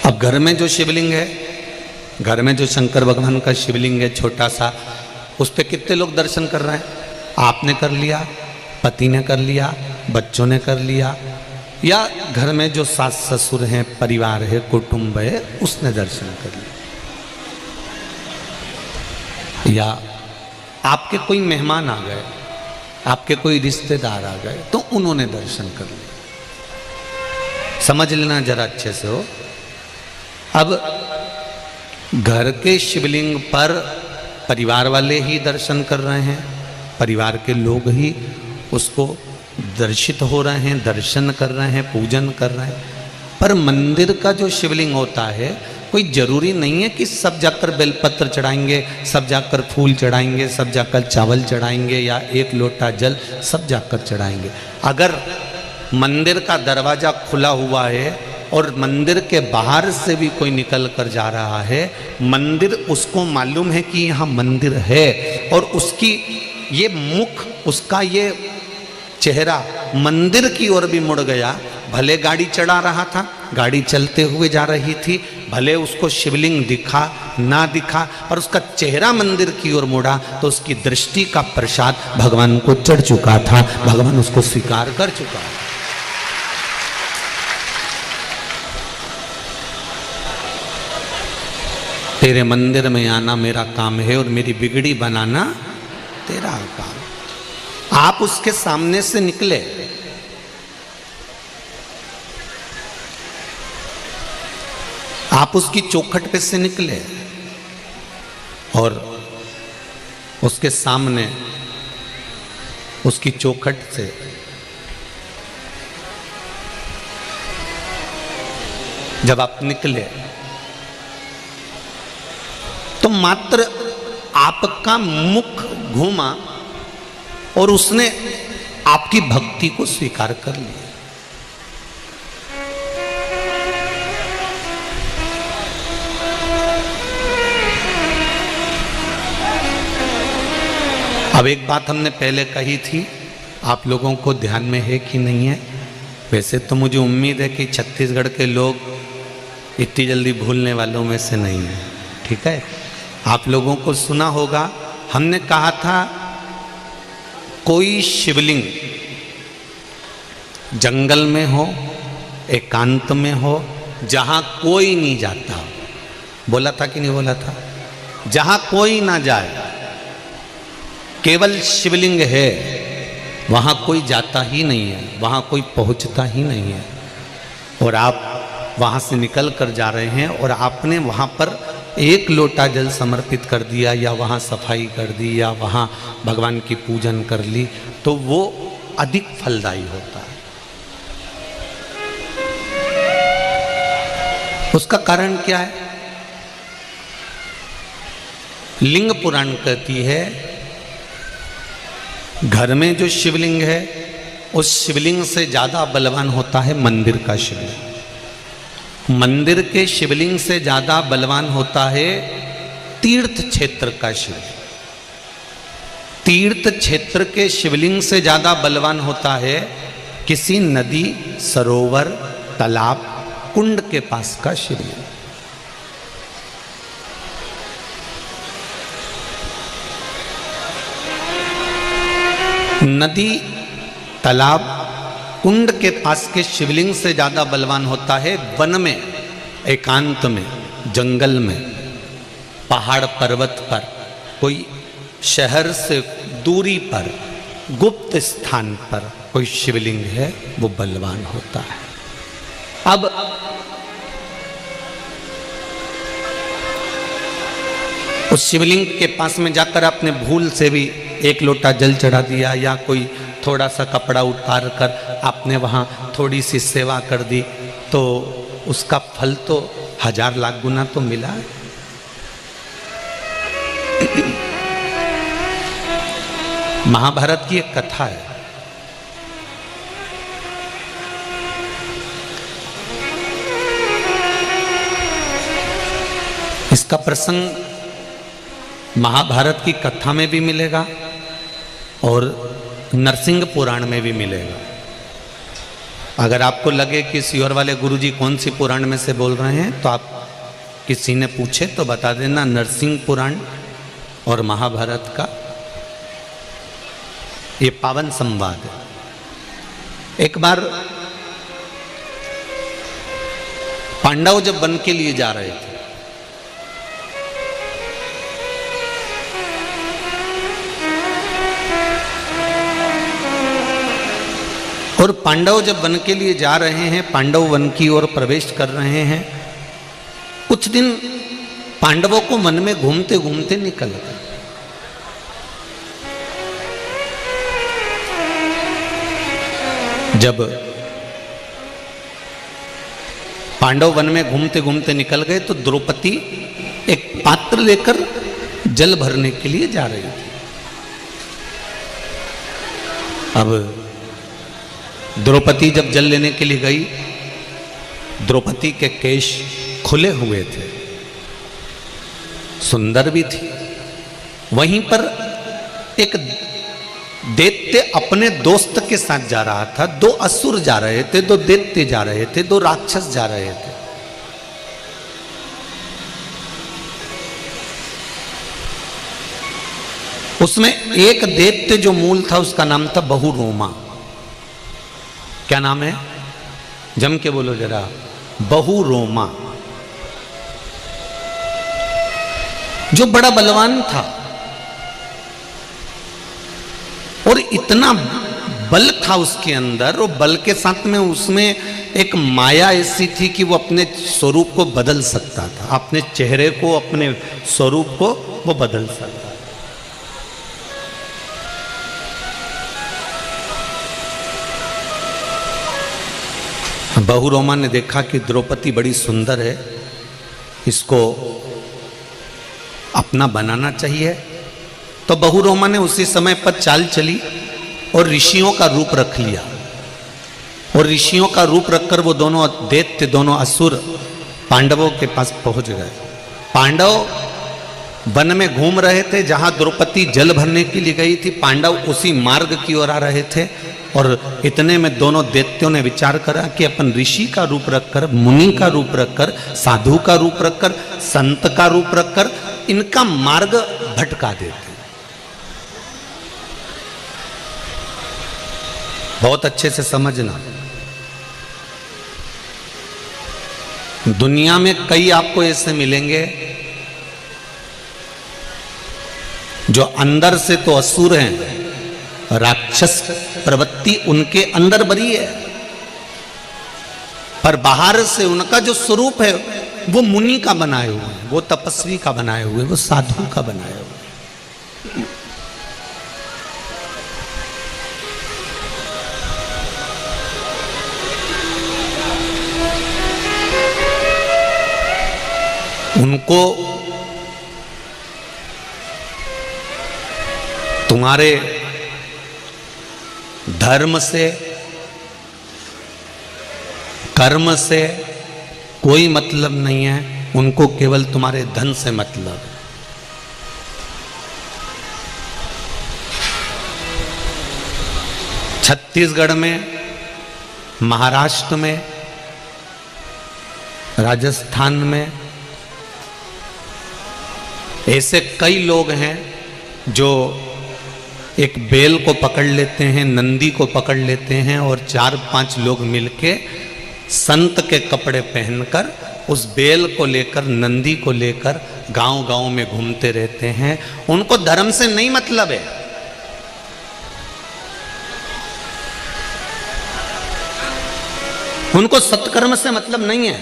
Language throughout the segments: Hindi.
अब घर में जो शिवलिंग है, घर में जो शंकर भगवान का शिवलिंग है छोटा सा, उस पर कितने लोग दर्शन कर रहे हैं? आपने कर लिया, पति ने कर लिया, बच्चों ने कर लिया, या घर में जो सास ससुर हैं, परिवार है, कुटुंब है, उसने दर्शन कर लिया, या आपके कोई मेहमान आ गए, आपके कोई रिश्तेदार आ गए तो उन्होंने दर्शन कर लिया। समझ लेना जरा अच्छे से हो। अब घर के शिवलिंग पर परिवार वाले ही दर्शन कर रहे हैं, परिवार के लोग ही उसको दर्शित हो रहे हैं, दर्शन कर रहे हैं, पूजन कर रहे हैं। पर मंदिर का जो शिवलिंग होता है, कोई जरूरी नहीं है कि सब जाकर बेलपत्र चढ़ाएंगे, सब जाकर फूल चढ़ाएंगे, सब जाकर चावल चढ़ाएंगे, या एक लोटा जल सब जाकर चढ़ाएंगे। अगर मंदिर का दरवाजा खुला हुआ है और मंदिर के बाहर से भी कोई निकल कर जा रहा है, मंदिर उसको मालूम है कि यहाँ मंदिर है, और उसकी ये मुख, उसका ये चेहरा मंदिर की ओर भी मुड़ गया। भले गाड़ी चढ़ा रहा था, गाड़ी चलते हुए जा रही थी, भले उसको शिवलिंग दिखा ना दिखा, पर उसका चेहरा मंदिर की ओर मुड़ा, तो उसकी दृष्टि का प्रसाद भगवान को चढ़ चुका था, भगवान उसको स्वीकार कर चुका है। तेरे मंदिर में आना मेरा काम है और मेरी बिगड़ी बनाना तेरा काम। आप उसके सामने से निकले, आप उसकी चौखट पे से निकले और उसके सामने उसकी चौखट से जब आप निकले तो मात्र आपका मुख घूमा और उसने आपकी भक्ति को स्वीकार कर लिया। अब एक बात हमने पहले कही थी, आप लोगों को ध्यान में है कि नहीं है? वैसे तो मुझे उम्मीद है कि छत्तीसगढ़ के लोग इतनी जल्दी भूलने वालों में से नहीं है, ठीक है? आप लोगों को सुना होगा, हमने कहा था कोई शिवलिंग जंगल में हो, एकांत में हो, जहां कोई नहीं जाता हो। बोला था कि नहीं बोला था? जहां कोई ना जाए, केवल शिवलिंग है, वहां कोई जाता ही नहीं है, वहां कोई पहुंचता ही नहीं है। और आप वहां से निकल कर जा रहे हैं और आपने वहां पर एक लोटा जल समर्पित कर दिया, या वहाँ सफाई कर दी, या वहाँ भगवान की पूजन कर ली, तो वो अधिक फलदायी होता है। उसका कारण क्या है? लिंग पुराण कहती है, घर में जो शिवलिंग है उस शिवलिंग से ज्यादा बलवान होता है मंदिर का शिवलिंग। मंदिर के शिवलिंग से ज्यादा बलवान होता है तीर्थ क्षेत्र का शिवलिंग। तीर्थ क्षेत्र के शिवलिंग से ज्यादा बलवान होता है किसी नदी, सरोवर, तालाब, कुंड के पास का शिवलिंग। नदी, तालाब, कुंड के पास के शिवलिंग से ज्यादा बलवान होता है वन में, एकांत में, जंगल में, पहाड़ पर्वत पर, कोई शहर से दूरी पर, गुप्त स्थान पर कोई शिवलिंग है, वो बलवान होता है। अब उस शिवलिंग के पास में जाकर आपने भूल से भी एक लोटा जल चढ़ा दिया, या कोई थोड़ा सा कपड़ा उतार कर आपने वहाँ थोड़ी सी सेवा कर दी, तो उसका फल तो 1000 लाख गुना तो मिला। महाभारत की एक कथा है, इसका प्रसंग महाभारत की कथा में भी मिलेगा और नरसिंह पुराण में भी मिलेगा। अगर आपको लगे कि सीहोर वाले गुरुजी कौन सी पुराण में से बोल रहे हैं तो आप किसी ने पूछे तो बता देना, नरसिंह पुराण और महाभारत का ये पावन संवाद है। एक बार पांडव जब वन के लिए जा रहे थे, और पांडव जब वन के लिए जा रहे हैं, पांडव वन की ओर प्रवेश कर रहे हैं, कुछ दिन पांडवों को मन में घूमते घूमते निकल गए। जब पांडव वन में घूमते घूमते निकल गए तो द्रौपदी एक पात्र लेकर जल भरने के लिए जा रही थी। अब द्रौपदी जब जल लेने के लिए गई, द्रौपदी के केश खुले हुए थे, सुंदर भी थी। वहीं पर एक दैत्य अपने दोस्त के साथ जा रहा था। दो असुर जा रहे थे, दो दैत्य जा रहे थे, दो राक्षस जा रहे थे। उसमें एक दैत्य जो मूल था उसका नाम था बहुरोमा। क्या नाम है? जम के बोलो जरा। बहुरोमा, जो बड़ा बलवान था और इतना बल था उसके अंदर, और बल के साथ में उसमें एक माया ऐसी थी कि वो अपने स्वरूप को बदल सकता था, अपने चेहरे को, अपने स्वरूप को वो बदल सकता था। बहुरोमा ने देखा कि द्रौपदी बड़ी सुंदर है, इसको अपना बनाना चाहिए। तो बहुरोमा ने उसी समय पर चाल चली और ऋषियों का रूप रख लिया, और ऋषियों का रूप रखकर वो दोनों दैत्य, दोनों असुर पांडवों के पास पहुंच गए। पांडव वन में घूम रहे थे, जहां द्रौपदी जल भरने के लिए गई थी। पांडव उसी मार्ग की ओर आ रहे थे, और इतने में दोनों दैत्यों ने विचार करा कि अपन ऋषि का रूप रखकर, मुनि का रूप रखकर, साधु का रूप रखकर, संत का रूप रखकर इनका मार्ग भटका देते। बहुत अच्छे से समझना, दुनिया में कई आपको ऐसे मिलेंगे जो अंदर से तो असुर हैं, राक्षस प्रवृत्ति उनके अंदर भरी है, पर बाहर से उनका जो स्वरूप है वो मुनि का बनाए हुए है, वो तपस्वी का बनाए हुए, वो साधु का बनाए हुए। उनको तुम्हारे धर्म से, कर्म से कोई मतलब नहीं है, उनको केवल तुम्हारे धन से मतलब है। छत्तीसगढ़ में, महाराष्ट्र में, राजस्थान में ऐसे कई लोग हैं जो एक बेल को पकड़ लेते हैं, नंदी को पकड़ लेते हैं, और 4-5 लोग मिलके संत के कपड़े पहनकर उस बेल को लेकर, नंदी को लेकर गांव-गांव में घूमते रहते हैं। उनको धर्म से नहीं मतलब है, उनको सत्कर्म से मतलब नहीं है,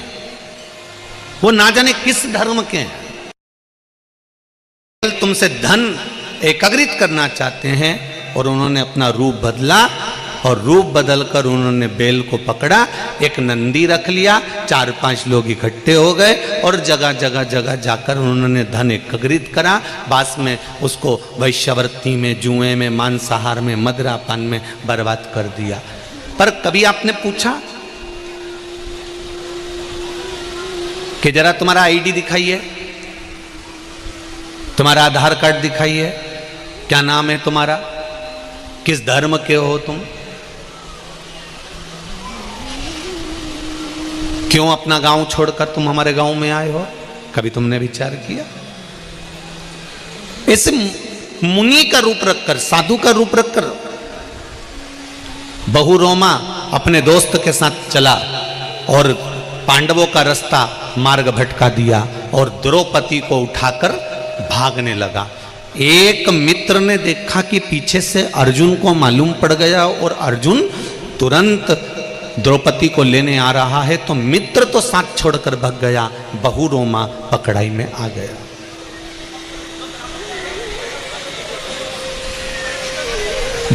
वो ना जाने किस धर्म के हैं, तुमसे धन एकत्रित करना चाहते हैं। और उन्होंने अपना रूप बदला, और रूप बदलकर उन्होंने बेल को पकड़ा, एक नंदी रख लिया, 4-5 लोग इकट्ठे हो गए और जगह जगह जगह जाकर उन्होंने धन एकत्रित करा। बाद में उसको वैश्यवृत्ति में, जुए में, मांसाहार में, मदिरापान में बर्बाद कर दिया। पर कभी आपने पूछा कि जरा तुम्हारा आईडी दिखाइए, तुम्हारा आधार कार्ड दिखाइए, क्या नाम है तुम्हारा, किस धर्म के हो तुम? क्यों अपना गांव छोड़कर तुम हमारे गांव में आए हो? कभी तुमने विचार किया? ऐसे मुनि का रूप रखकर, साधु का रूप रखकर बहुरोमा अपने दोस्त के साथ चला और पांडवों का रास्ता मार्ग भटका दिया और द्रौपदी को उठाकर भागने लगा। एक मित्र ने देखा कि पीछे से अर्जुन को मालूम पड़ गया और अर्जुन तुरंत द्रौपदी को लेने आ रहा है, तो मित्र तो साथ छोड़कर भाग गया, बहुरोमा पकड़ाई में आ गया।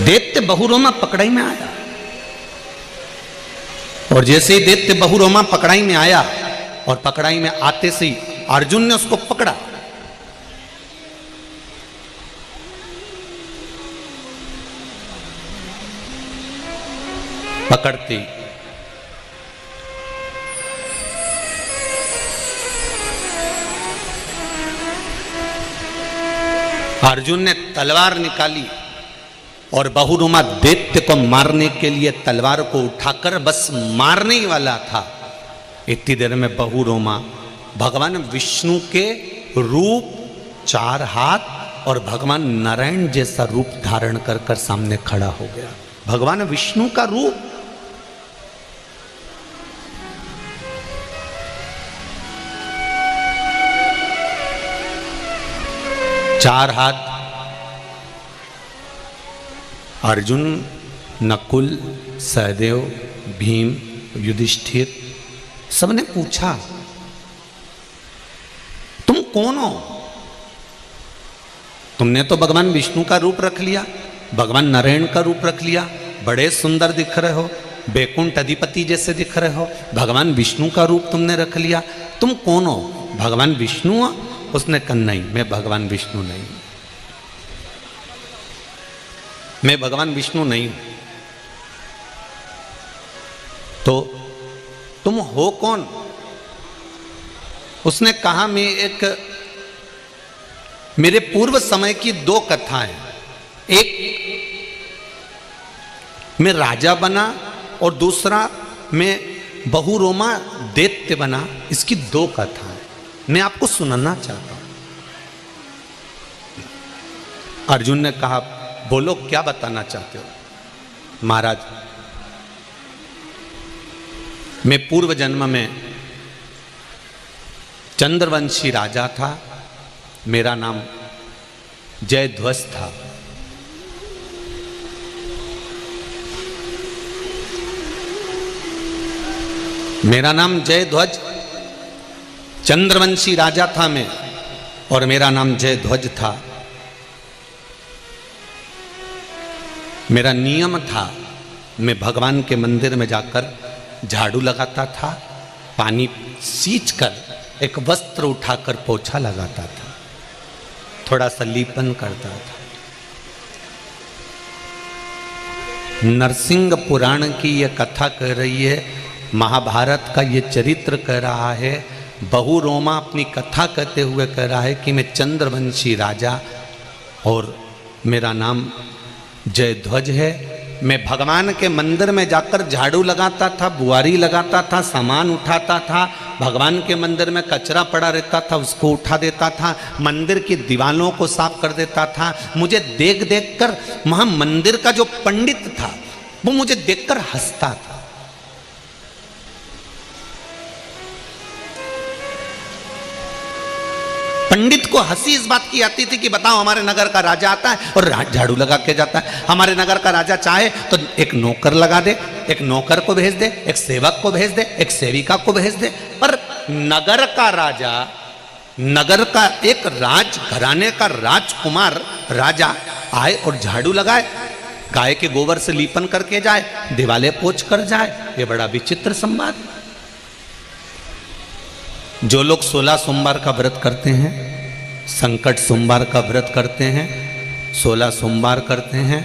दैत्य बहुरोमा पकड़ाई में आया और जैसे ही दैत्य बहुरोमा पकड़ाई में आया और पकड़ाई में आते से ही अर्जुन ने उसको पकड़ा। पकड़ते अर्जुन ने तलवार निकाली और बहुरोमा दैत्य को मारने के लिए तलवार को उठाकर बस मारने ही वाला था। इतनी देर में बहुरोमा भगवान विष्णु के रूप, 4 हाथ और भगवान नारायण जैसा रूप धारण कर कर सामने खड़ा हो गया। भगवान विष्णु का रूप। चार हाथ। अर्जुन, नकुल, सहदेव, भीम, युधिष्ठिर सबने पूछा तुम कौन हो? तुमने तो भगवान विष्णु का रूप रख लिया, भगवान नारायण का रूप रख लिया, बड़े सुंदर दिख रहे हो, बैकुंठ अधिपति जैसे दिख रहे हो, भगवान विष्णु का रूप तुमने रख लिया, तुम कौन हो? भगवान विष्णु हो? उसने कहा नहीं, मैं भगवान विष्णु नहीं, मैं भगवान विष्णु नहीं हूं। तो तुम हो कौन? उसने कहा मैं एक, मेरे पूर्व समय की 2 कथाएं, एक मैं राजा बना और दूसरा मैं बहुरोमा दैत्य बना, इसकी 2 कथाएं मैं आपको सुनाना चाहता हूं। अर्जुन ने कहा बोलो क्या बताना चाहते हो? महाराज, मैं पूर्व जन्म में चंद्रवंशी राजा था, मेरा नाम जयध्वज था। मेरा नाम जयध्वज, चंद्रवंशी राजा था मैं, और मेरा नाम जयध्वज था। मेरा नियम था, मैं भगवान के मंदिर में जाकर झाड़ू लगाता था, पानी सींचकर एक वस्त्र उठाकर पोछा लगाता था, थोड़ा सा लीपन करता था। नरसिंह पुराण की यह कथा कह रही है, महाभारत का ये चरित्र कह रहा है, बहुरोमा अपनी कथा कहते हुए कह रहा है कि मैं चंद्रवंशी राजा और मेरा नाम जयध्वज है। मैं भगवान के मंदिर में जाकर झाड़ू लगाता था, बुआरी लगाता था, सामान उठाता था, भगवान के मंदिर में कचरा पड़ा रहता था उसको उठा देता था, मंदिर की दीवालों को साफ कर देता था। मुझे देख देख कर वहां मंदिर का जो पंडित था वो मुझे देखकर हंसता था। पंडित को हंसी इस बात की आती थी कि बताओ हमारे नगर का राजा आता है और झाड़ू लगा के जाता है, हमारे नगर का राजा चाहे तो एक नौकर लगा दे, एक नौकर को भेज दे, एक सेवक को भेज दे, एक सेविका को भेज दे, पर नगर का राजा, नगर का एक राज घराने का राजकुमार राजा आए और झाड़ू लगाए, गाय के गोबर से लीपन करके जाए, दिवाले पोंछ कर जाए, ये बड़ा विचित्र संवाद। जो लोग 16 सोमवार का व्रत करते हैं, संकट सोमवार का व्रत करते हैं, 16 सोमवार करते हैं,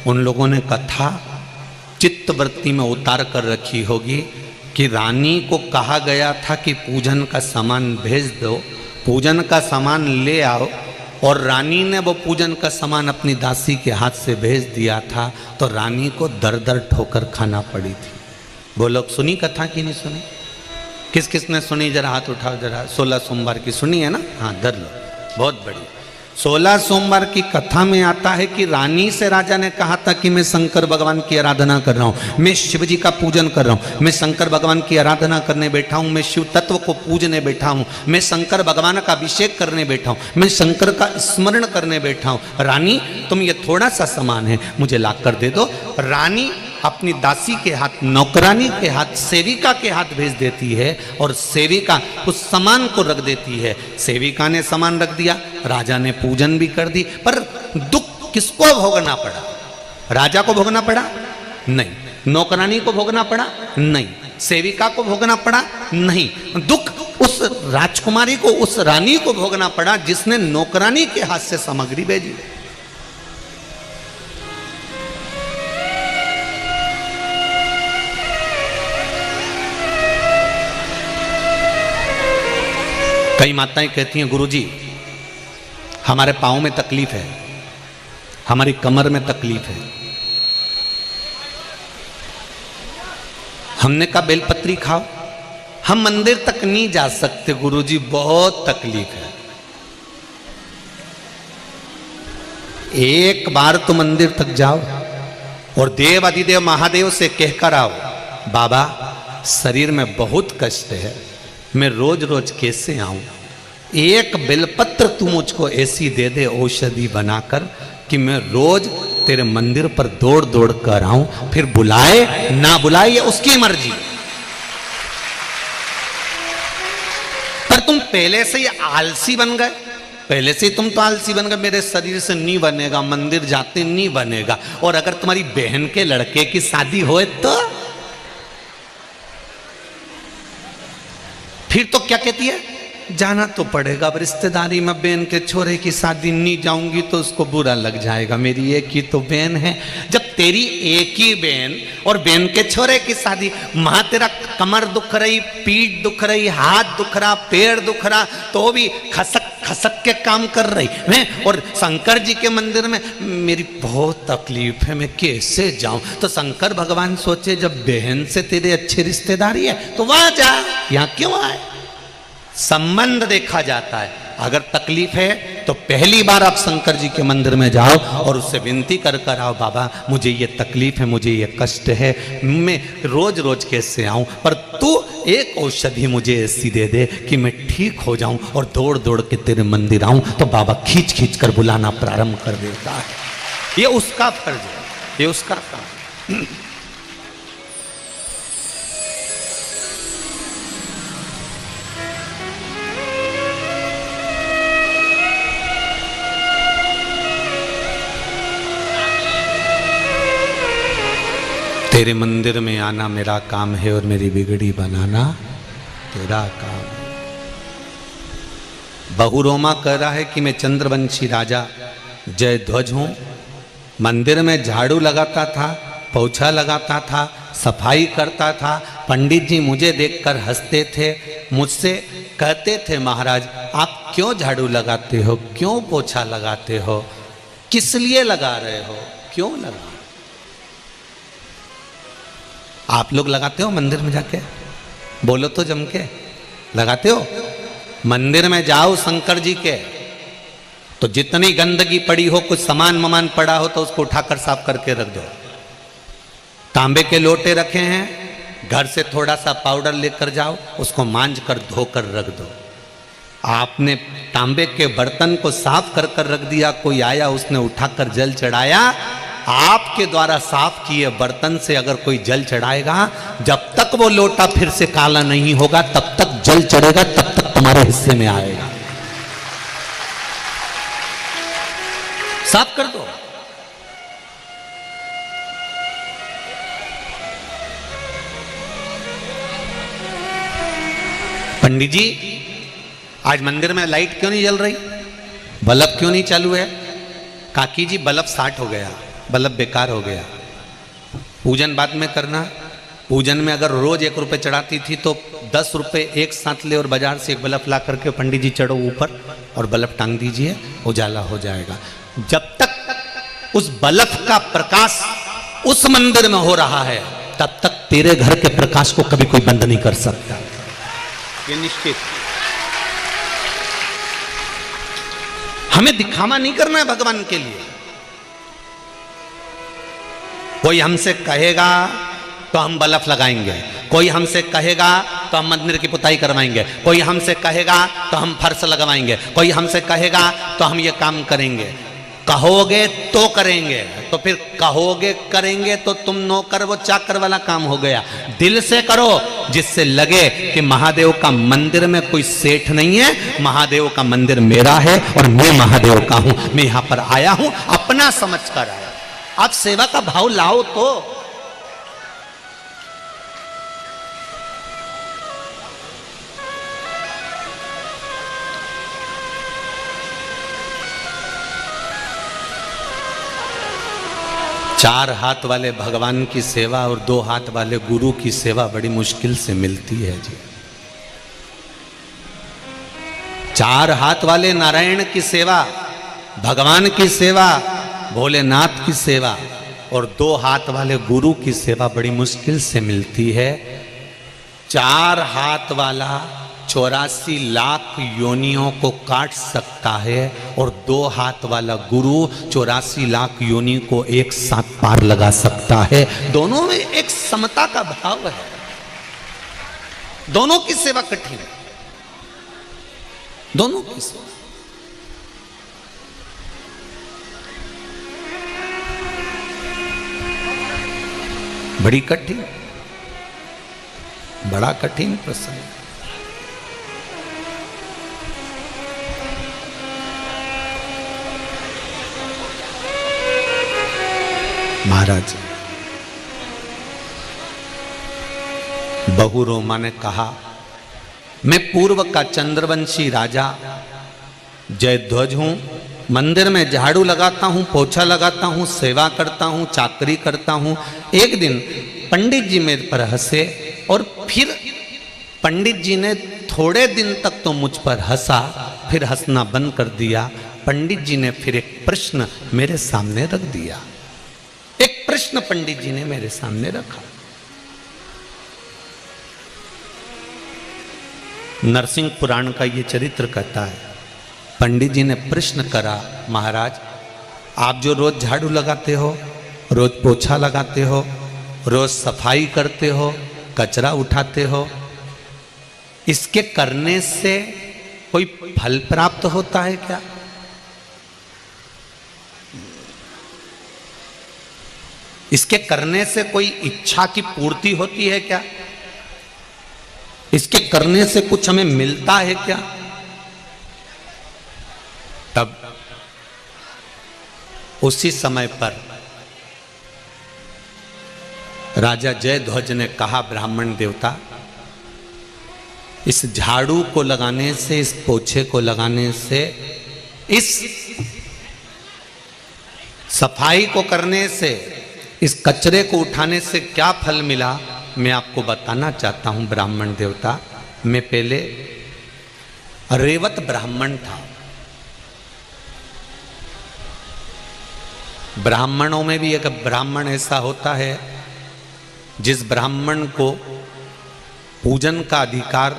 उन लोगों ने कथा चित्तवृत्ति में उतार कर रखी होगी कि रानी को कहा गया था कि पूजन का सामान भेज दो, पूजन का सामान ले आओ, और रानी ने वो पूजन का सामान अपनी दासी के हाथ से भेज दिया था, तो रानी को दर दर ठोकर खाना पड़ी थी। वो लोग सुनी कथा की नहीं सुनी? किस किस ने सुनी, जरा हाथ उठाओ जरा। 16 सोमवार की सुनी है ना? हाँ धर लो, बहुत बढ़िया। 16 सोमवार की कथा में आता है कि रानी से राजा ने कहा था कि मैं शंकर भगवान की आराधना कर रहा हूँ, मैं शिव जी का पूजन कर रहा हूँ, मैं शंकर भगवान की आराधना करने बैठा हूँ, मैं शिव तत्व को पूजने बैठा हूँ, मैं शंकर भगवान का अभिषेक करने बैठा हूँ, मैं शंकर का स्मरण करने बैठा हूँ। रानी तुम ये थोड़ा सा सामान है मुझे ला कर दे दो। रानी अपनी दासी के हाथ, नौकरानी के हाथ, सेविका के हाथ भेज देती है और सेविका उस सामान को रख देती है। सेविका ने सामान रख दिया, राजा ने पूजन भी कर दी, पर दुख किसको भोगना पड़ा? राजा को भोगना पड़ा? नहीं। नौकरानी को भोगना पड़ा? नहीं। सेविका को भोगना पड़ा? नहीं। दुख उस राजकुमारी को, उस रानी को भोगना पड़ा जिसने नौकरानी के हाथ से सामग्री भेजी। कई माताएं कहती हैं गुरुजी हमारे पाँव में तकलीफ है, हमारी कमर में तकलीफ है। हमने कहा बेलपत्री खाओ। हम मंदिर तक नहीं जा सकते गुरुजी, बहुत तकलीफ है। एक बार तो मंदिर तक जाओ और देव अधिदेव महादेव से कहकर आओ, बाबा शरीर में बहुत कष्ट है, मैं रोज रोज कैसे आऊं? एक बेलपत्र तू मुझको ऐसी दे दे औषधि बनाकर कि मैं रोज तेरे मंदिर पर दौड़ दौड़ कर आऊं, फिर बुलाए ना बुलाए ये उसकी मर्जी। पर तुम पहले से ही आलसी बन गए, पहले से तुम तो आलसी बन गए, मेरे शरीर से नहीं बनेगा, मंदिर जाते नहीं बनेगा। और अगर तुम्हारी बहन के लड़के की शादी होए तो फिर तो क्या कहती है, जाना तो पड़ेगा। अब रिश्तेदारी में बहन के छोरे की शादी नहीं जाऊंगी तो उसको बुरा लग जाएगा, मेरी एक ही तो बहन है। जब तेरी एक ही बहन और बहन के छोरे की शादी, मां तेरा कमर दुख रही, पीठ दुख रही, हाथ दुख रहा, पैर दुख रहा, तो भी खसक खसक के काम कर रही है। और शंकर जी के मंदिर में मेरी बहुत तकलीफ है, मैं कैसे जाऊं? तो शंकर भगवान सोचे जब बहन से तेरे अच्छी रिश्तेदारी है तो वहां जा, यहां क्यों आए? संबंध देखा जाता है। अगर तकलीफ है तो पहली बार आप शंकर जी के मंदिर में जाओ और उससे विनती कर कर आओ, बाबा मुझे ये तकलीफ है, मुझे ये कष्ट है, मैं रोज रोज कैसे आऊं, पर तू एक औषधि मुझे ऐसी दे दे कि मैं ठीक हो जाऊं और दौड़ दौड़ के तेरे मंदिर आऊं। तो बाबा खींच खींच कर बुलाना प्रारंभ कर देता है। ये उसका फर्ज है, ये उसका काम। तेरे मंदिर में आना मेरा काम है और मेरी बिगड़ी बनाना तेरा काम है। बहुरोमा कह रहा है कि मैं चंद्रवंशी राजा जय ध्वज हूं। मंदिर में झाड़ू लगाता था, पोछा लगाता था, सफाई करता था। पंडित जी मुझे देखकर हंसते थे, मुझसे कहते थे महाराज आप क्यों झाड़ू लगाते हो, क्यों पोछा लगाते हो, किस लिए लगा रहे हो, क्यों लगा? आप लोग लगाते हो मंदिर में जाके? बोलो तो जम के, लगाते हो? मंदिर में जाओ शंकर जी के तो जितनी गंदगी पड़ी हो, कुछ सामान ममान पड़ा हो तो उसको उठाकर साफ करके रख दो। तांबे के लोटे रखे हैं, घर से थोड़ा सा पाउडर लेकर जाओ, उसको मांझ कर धोकर रख दो। आपने तांबे के बर्तन को साफ कर कर रख दिया, कोई आया उसने उठाकर जल चढ़ाया, आपके द्वारा साफ किए बर्तन से अगर कोई जल चढ़ाएगा, जब तक वो लोटा फिर से काला नहीं होगा तब तक जल चढ़ेगा, तब तक तुम्हारे हिस्से में आएगा। साफ कर दो। पंडित जी आज मंदिर में लाइट क्यों नहीं जल रही, बल्ब क्यों नहीं चालू है? काकी जी बल्ब 60 हो गया, बल्ब बेकार हो गया। पूजन बाद में करना। पूजन में अगर रोज 1 रुपये चढ़ाती थी तो 10 रुपये एक साथ ले और बाजार से एक बल्ब ला करके पंडित जी चढ़ो ऊपर और बल्ब टांग दीजिए, उजाला हो जाएगा। जब तक उस बल्ब का प्रकाश उस मंदिर में हो रहा है तब तक तेरे घर के प्रकाश को कभी कोई बंद नहीं कर सकता। ये निश्चित। हमें दिखावा नहीं करना है भगवान के लिए। कोई हमसे कहेगा तो हम बल्ब लगाएंगे, कोई हमसे कहेगा तो हम मंदिर की पुताई करवाएंगे, कोई हमसे कहेगा तो हम फर्श लगवाएंगे, कोई हमसे कहेगा तो हम ये काम करेंगे। कहोगे तो करेंगे, तो फिर कहोगे करेंगे तो तुम नौकर वो चाकर वाला काम हो गया। दिल से करो जिससे लगे कि महादेव का मंदिर में कोई सेठ नहीं है, महादेव का मंदिर मेरा है और मैं महादेव का हूं, मैं यहां पर आया हूं अपना समझ कर आया। आप सेवा का भाव लाओ तो। चार हाथ वाले भगवान की सेवा और दो हाथ वाले गुरु की सेवा बड़ी मुश्किल से मिलती है जी। चार हाथ वाले नारायण की सेवा, भगवान की सेवा, भोलेनाथ की सेवा और दो हाथ वाले गुरु की सेवा बड़ी मुश्किल से मिलती है। चार हाथ वाला 84 लाख योनियों को काट सकता है और दो हाथ वाला गुरु 84 लाख योनि को एक साथ पार लगा सकता है। दोनों में एक समता का भाव है, दोनों की सेवा कठिन है, दोनों की सेवा। बड़ी कठिन, बड़ा कठिन प्रसंग। महाराज बहु रोमा ने कहा, मैं पूर्व का चंद्रवंशी राजा जयध्वज हूं, मंदिर में झाड़ू लगाता हूं, पोछा लगाता हूं, सेवा करता हूं, चाकरी करता हूं। एक दिन पंडित जी मेरे पर हंसे और फिर पंडित जी ने थोड़े दिन तक तो मुझ पर हंसा, फिर हंसना बंद कर दिया। पंडित जी ने फिर एक प्रश्न मेरे सामने रख दिया, एक प्रश्न पंडित जी ने मेरे सामने रखा। नरसिंह पुराण का ये चरित्र कहता है, पंडित जी ने प्रश्न करा, महाराज आप जो रोज झाड़ू लगाते हो, रोज पोछा लगाते हो, रोज सफाई करते हो, कचरा उठाते हो, इसके करने से कोई फल प्राप्त होता है क्या? इसके करने से कोई इच्छा की पूर्ति होती है क्या? इसके करने से कुछ हमें मिलता है क्या? तब उसी समय पर राजा जयध्वज ने कहा, ब्राह्मण देवता, इस झाड़ू को लगाने से, इस पोछे को लगाने से, इस सफाई को करने से, इस कचरे को उठाने से क्या फल मिला, मैं आपको बताना चाहता हूं ब्राह्मण देवता। मैं पहले रेवत ब्राह्मण था। ब्राह्मणों में भी एक ब्राह्मण ऐसा होता है जिस ब्राह्मण को पूजन का अधिकार,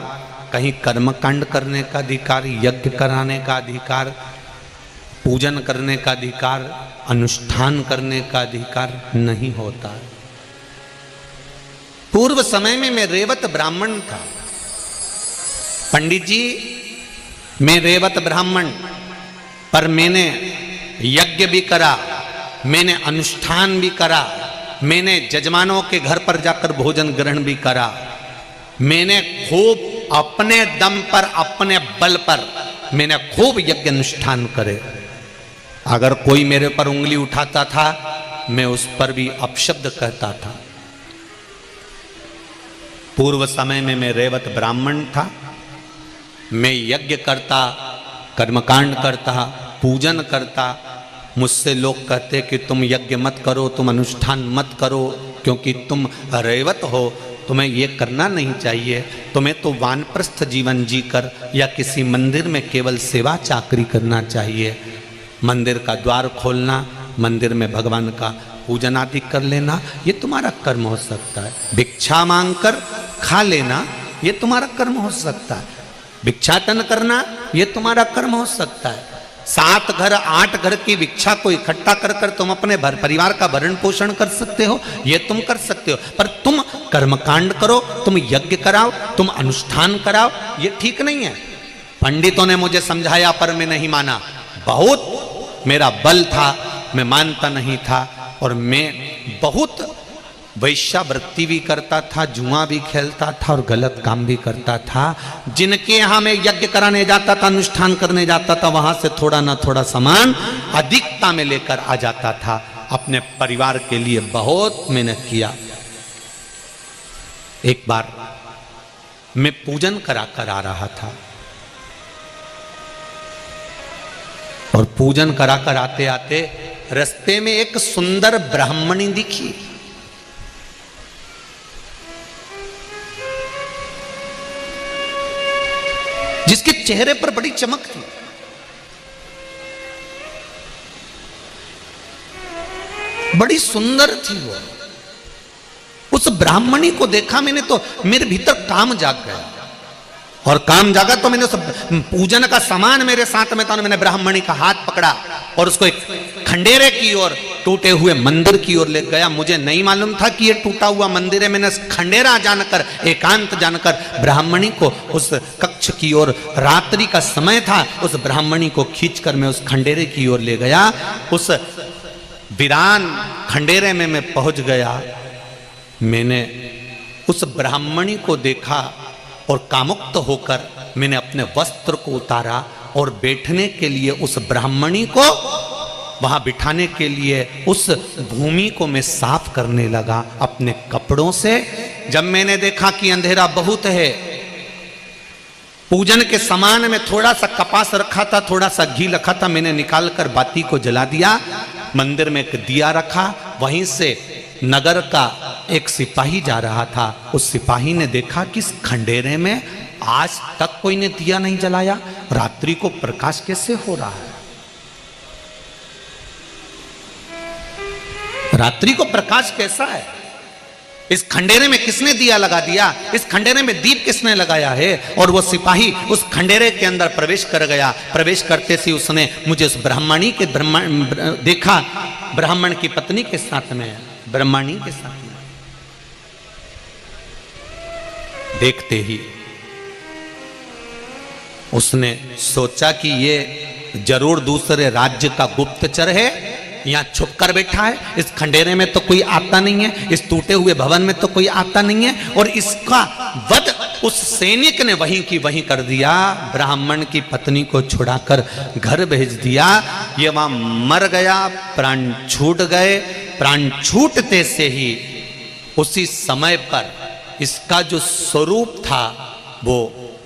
कहीं कर्मकांड करने का अधिकार, यज्ञ कराने का अधिकार, पूजन करने का अधिकार, अनुष्ठान करने का अधिकार नहीं होता। पूर्व समय में मैं रेवत ब्राह्मण था। पंडित जी, मैं रेवत ब्राह्मण, पर मैंने यज्ञ भी करा, मैंने अनुष्ठान भी करा, मैंने जजमानों के घर पर जाकर भोजन ग्रहण भी करा, मैंने खूब अपने दम पर, अपने बल पर मैंने खूब यज्ञ अनुष्ठान करे। अगर कोई मेरे पर उंगली उठाता था, मैं उस पर भी अपशब्द कहता था। पूर्व समय में मैं रेवत ब्राह्मण था। मैं यज्ञ करता, कर्मकांड करता, पूजन करता। मुझसे लोग कहते कि तुम यज्ञ मत करो, तुम अनुष्ठान मत करो, क्योंकि तुम रेवत हो, तुम्हें ये करना नहीं चाहिए। तुम्हें तो वानप्रस्थ जीवन जीकर या किसी मंदिर में केवल सेवा चाकरी करना चाहिए। मंदिर का द्वार खोलना, मंदिर में भगवान का पूजन आदि कर लेना, ये तुम्हारा कर्म हो सकता है। भिक्षा मांगकर खा लेना, ये तुम्हारा कर्म हो सकता है। भिक्षाटन करना ये तुम्हारा कर्म हो सकता है। 7 घर 8 घर की भिक्षा को इकट्ठा कर कर तुम अपने परिवार का भरण पोषण कर सकते हो, ये तुम कर सकते हो। पर तुम कर्मकांड करो, तुम यज्ञ कराओ, तुम अनुष्ठान कराओ, ये ठीक नहीं है। पंडितों ने मुझे समझाया पर मैं नहीं माना। बहुत मेरा बल था, मैं मानता नहीं था। और मैं बहुत वैश्यावृत्ति भी करता था, जुआ भी खेलता था और गलत काम भी करता था। जिनके यहाँ मैं यज्ञ कराने जाता था, अनुष्ठान करने जाता था, वहां से थोड़ा ना थोड़ा सामान अधिकता में लेकर आ जाता था। अपने परिवार के लिए बहुत मेहनत किया। एक बार मैं पूजन करा कर आ रहा था और पूजन करा कर आते आते रास्ते में एक सुंदर ब्राह्मणी दिखी। जिसके चेहरे पर बड़ी चमक थी। बड़ी सुंदर थी वो। उस ब्राह्मणी को देखा मैंने तो मेरे भीतर काम जाग गया। और काम जागा तो मैंने उस पूजन का सामान मेरे साथ में था। मैंने ब्राह्मणी का हाथ पकड़ा और उसको एक खंडेरे की ओर, टूटे हुए मंदिर की ओर ले गया। मुझे नहीं मालूम था कि ये टूटा हुआ मंदिर है। मैंने खंडेरा जानकर, एकांत जानकर ब्राह्मणी को उस कक्ष की ओर, रात्रि का समय था, उस ब्राह्मणी को खींचकर मैं उस खंडेरे की ओर ले गया। उस वीरान खंडेरे में मैं पहुंच गया। मैंने उस ब्राह्मणी को देखा और कामुक्त होकर मैंने अपने वस्त्र को उतारा और बैठने के लिए उस ब्राह्मणी को वहां बिठाने के लिए उस भूमि को मैं साफ करने लगा अपने कपड़ों से। जब मैंने देखा कि अंधेरा बहुत है, पूजन के सामान में थोड़ा सा कपास रखा था, थोड़ा सा घी रखा था, मैंने निकालकर बाती को जला दिया। मंदिर में एक दिया रखा। वहीं से नगर का एक सिपाही जा रहा था। उस सिपाही ने देखा कि इस खंडेरे में आज तक कोई ने दिया नहीं जलाया, रात्रि को प्रकाश कैसे हो रहा है? रात्रि को प्रकाश कैसा है? इस खंडेरे में किसने दिया लगा दिया? इस खंडेरे में दीप किसने लगाया है? और वो सिपाही उस खंडेरे के अंदर प्रवेश कर गया। प्रवेश करते से उसने मुझे उस ब्राह्मणी के देखा, ब्राह्मण की पत्नी के साथ में, ब्राह्मणी के साथ में। देखते ही उसने सोचा कि ये जरूर दूसरे राज्य का गुप्तचर है, यहां छुप कर बैठा है। इस खंडेरे में तो कोई आता नहीं है, इस टूटे हुए भवन में तो कोई आता नहीं है। और इसका वध उस सैनिक ने वहीं की वहीं कर दिया। ब्राह्मण की पत्नी को छुड़ाकर घर भेज दिया। ये वहां मर गया, प्राण छूट गए। प्राण छूटते से ही उसी समय पर इसका जो स्वरूप था वो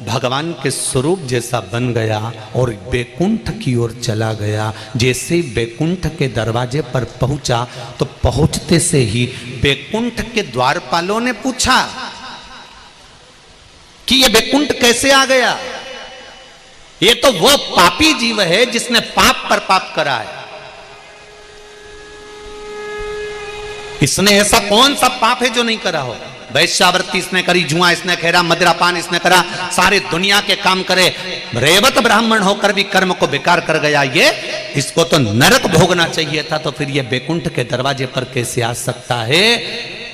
भगवान के स्वरूप जैसा बन गया और बैकुंठ की ओर चला गया। जैसे ही बैकुंठ के दरवाजे पर पहुंचा तो पहुंचते से ही बैकुंठ के द्वारपालों ने पूछा कि ये बैकुंठ कैसे आ गया? ये तो वो पापी जीव है जिसने पाप पर पाप करा है। इसने ऐसा कौन सा पाप है जो नहीं करा हो? वैश्यावृत्ति इसने करी, जुआ इसने खेरा, मदिरापान इसने करा, सारे दुनिया के काम करे। रेवत ब्राह्मण होकर भी कर्म को बेकार कर गया। ये इसको तो नरक भोगना चाहिए था, तो फिर ये बैकुंठ के दरवाजे पर कैसे आ सकता है?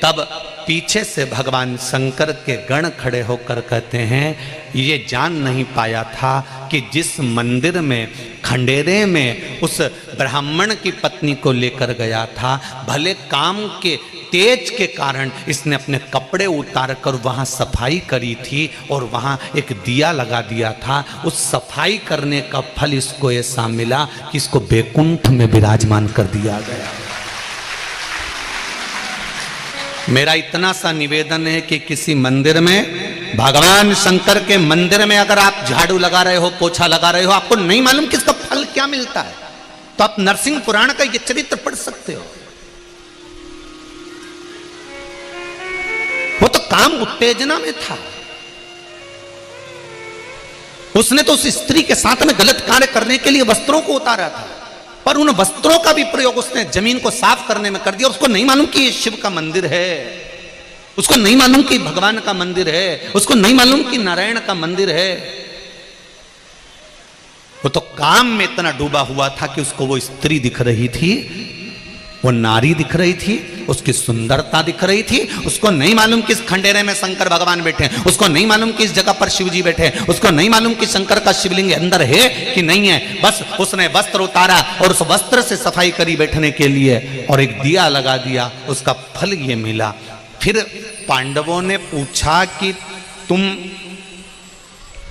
तब पीछे से भगवान शंकर के गण खड़े होकर कहते हैं, ये जान नहीं पाया था कि जिस मंदिर में खंडेरे में उस ब्राह्मण की पत्नी को लेकर गया था, भले काम के तेज के कारण इसने अपने कपड़े उतार कर वहाँ सफाई करी थी और वहाँ एक दिया लगा दिया था। उस सफाई करने का फल इसको ऐसा मिला कि इसको बैकुंठ में विराजमान कर दिया गया। मेरा इतना सा निवेदन है कि किसी मंदिर में, भगवान शंकर के मंदिर में अगर आप झाड़ू लगा रहे हो, पोछा लगा रहे हो, आपको नहीं मालूम कि इसका फल क्या मिलता है, तो आप नरसिंह पुराण का ये चरित्र पढ़ सकते हो। वो तो काम उत्तेजना में था। उसने तो उस स्त्री के साथ में गलत कार्य करने के लिए वस्त्रों को उतारा था, पर उन वस्त्रों का भी प्रयोग उसने जमीन को साफ करने में कर दिया। उसको नहीं मालूम कि ये शिव का मंदिर है। उसको नहीं मालूम कि भगवान का मंदिर है, उसको नहीं मालूम कि नारायण का मंदिर है। वो तो काम में इतना डूबा हुआ था कि उसको वो स्त्री दिख रही थी, वो नारी दिख रही थी, उसकी सुंदरता दिख रही थी। उसको नहीं मालूम कि इस खंडेरे में शंकर भगवान बैठे हैं, उसको नहीं मालूम कि इस जगह पर शिव जी बैठे हैं, उसको नहीं मालूम कि शंकर का शिवलिंग अंदर है कि नहीं है। बस उसने वस्त्र उतारा और उस वस्त्र से सफाई करी बैठने के लिए और एक दिया लगा दिया, उसका फल ये मिला। फिर पांडवों ने पूछा कि तुम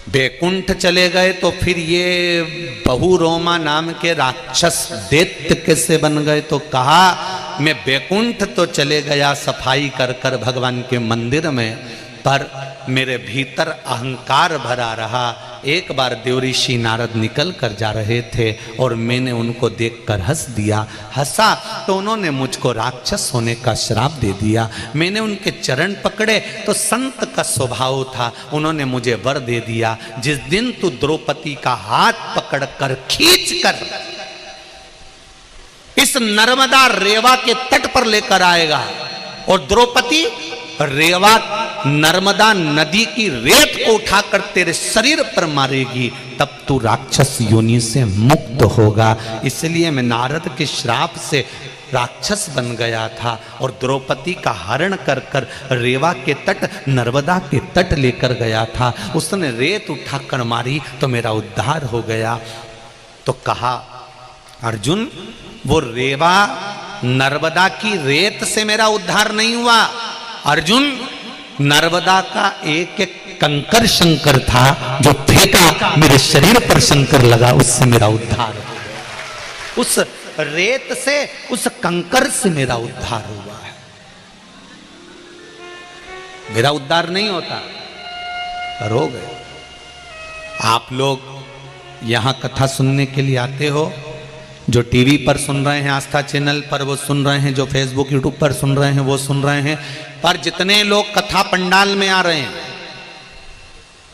बैकुंठ चले गए तो फिर ये बहुरोमा नाम के राक्षस दैत्य कैसे बन गए? तो कहा मैं बैकुंठ तो चले गया सफाई कर कर भगवान के मंदिर में, पर मेरे भीतर अहंकार भरा रहा। एक बार देवऋषि नारद निकल कर जा रहे थे और मैंने उनको देखकर हंस दिया, हंसा तो उन्होंने मुझको राक्षस होने का श्राप दे दिया। मैंने उनके चरण पकड़े तो संत का स्वभाव था, उन्होंने मुझे वर दे दिया, जिस दिन तू द्रौपदी का हाथ पकड़कर खींच कर इस नर्मदा रेवा के तट पर लेकर आएगा और द्रौपदी रेवा नर्मदा नदी की रेत को उठाकर तेरे शरीर पर मारेगी, तब तू राक्षस योनि से मुक्त होगा। इसलिए मैं नारद के श्राप से राक्षस बन गया था और द्रौपदी का हरण कर कर रेवा के तट नर्मदा के तट लेकर गया था। उसने रेत उठाकर मारी तो मेरा उद्धार हो गया। तो कहा अर्जुन, वो रेवा नर्मदा की रेत से मेरा उद्धार नहीं हुआ अर्जुन, नर्मदा का एक एक कंकर शंकर था जो फेंका मेरे शरीर पर शंकर लगा, उससे मेरा उद्धार हो गया। उस रेत से, उस कंकर से मेरा उद्धार हुआ है। मेरा उद्धार नहीं होता पर हो गए। आप लोग यहां कथा सुनने के लिए आते हो, जो टीवी पर सुन रहे हैं आस्था चैनल पर वो सुन रहे हैं, जो फेसबुक यूट्यूब पर सुन रहे हैं वो सुन रहे हैं, पर जितने लोग कथा पंडाल में आ रहे हैं,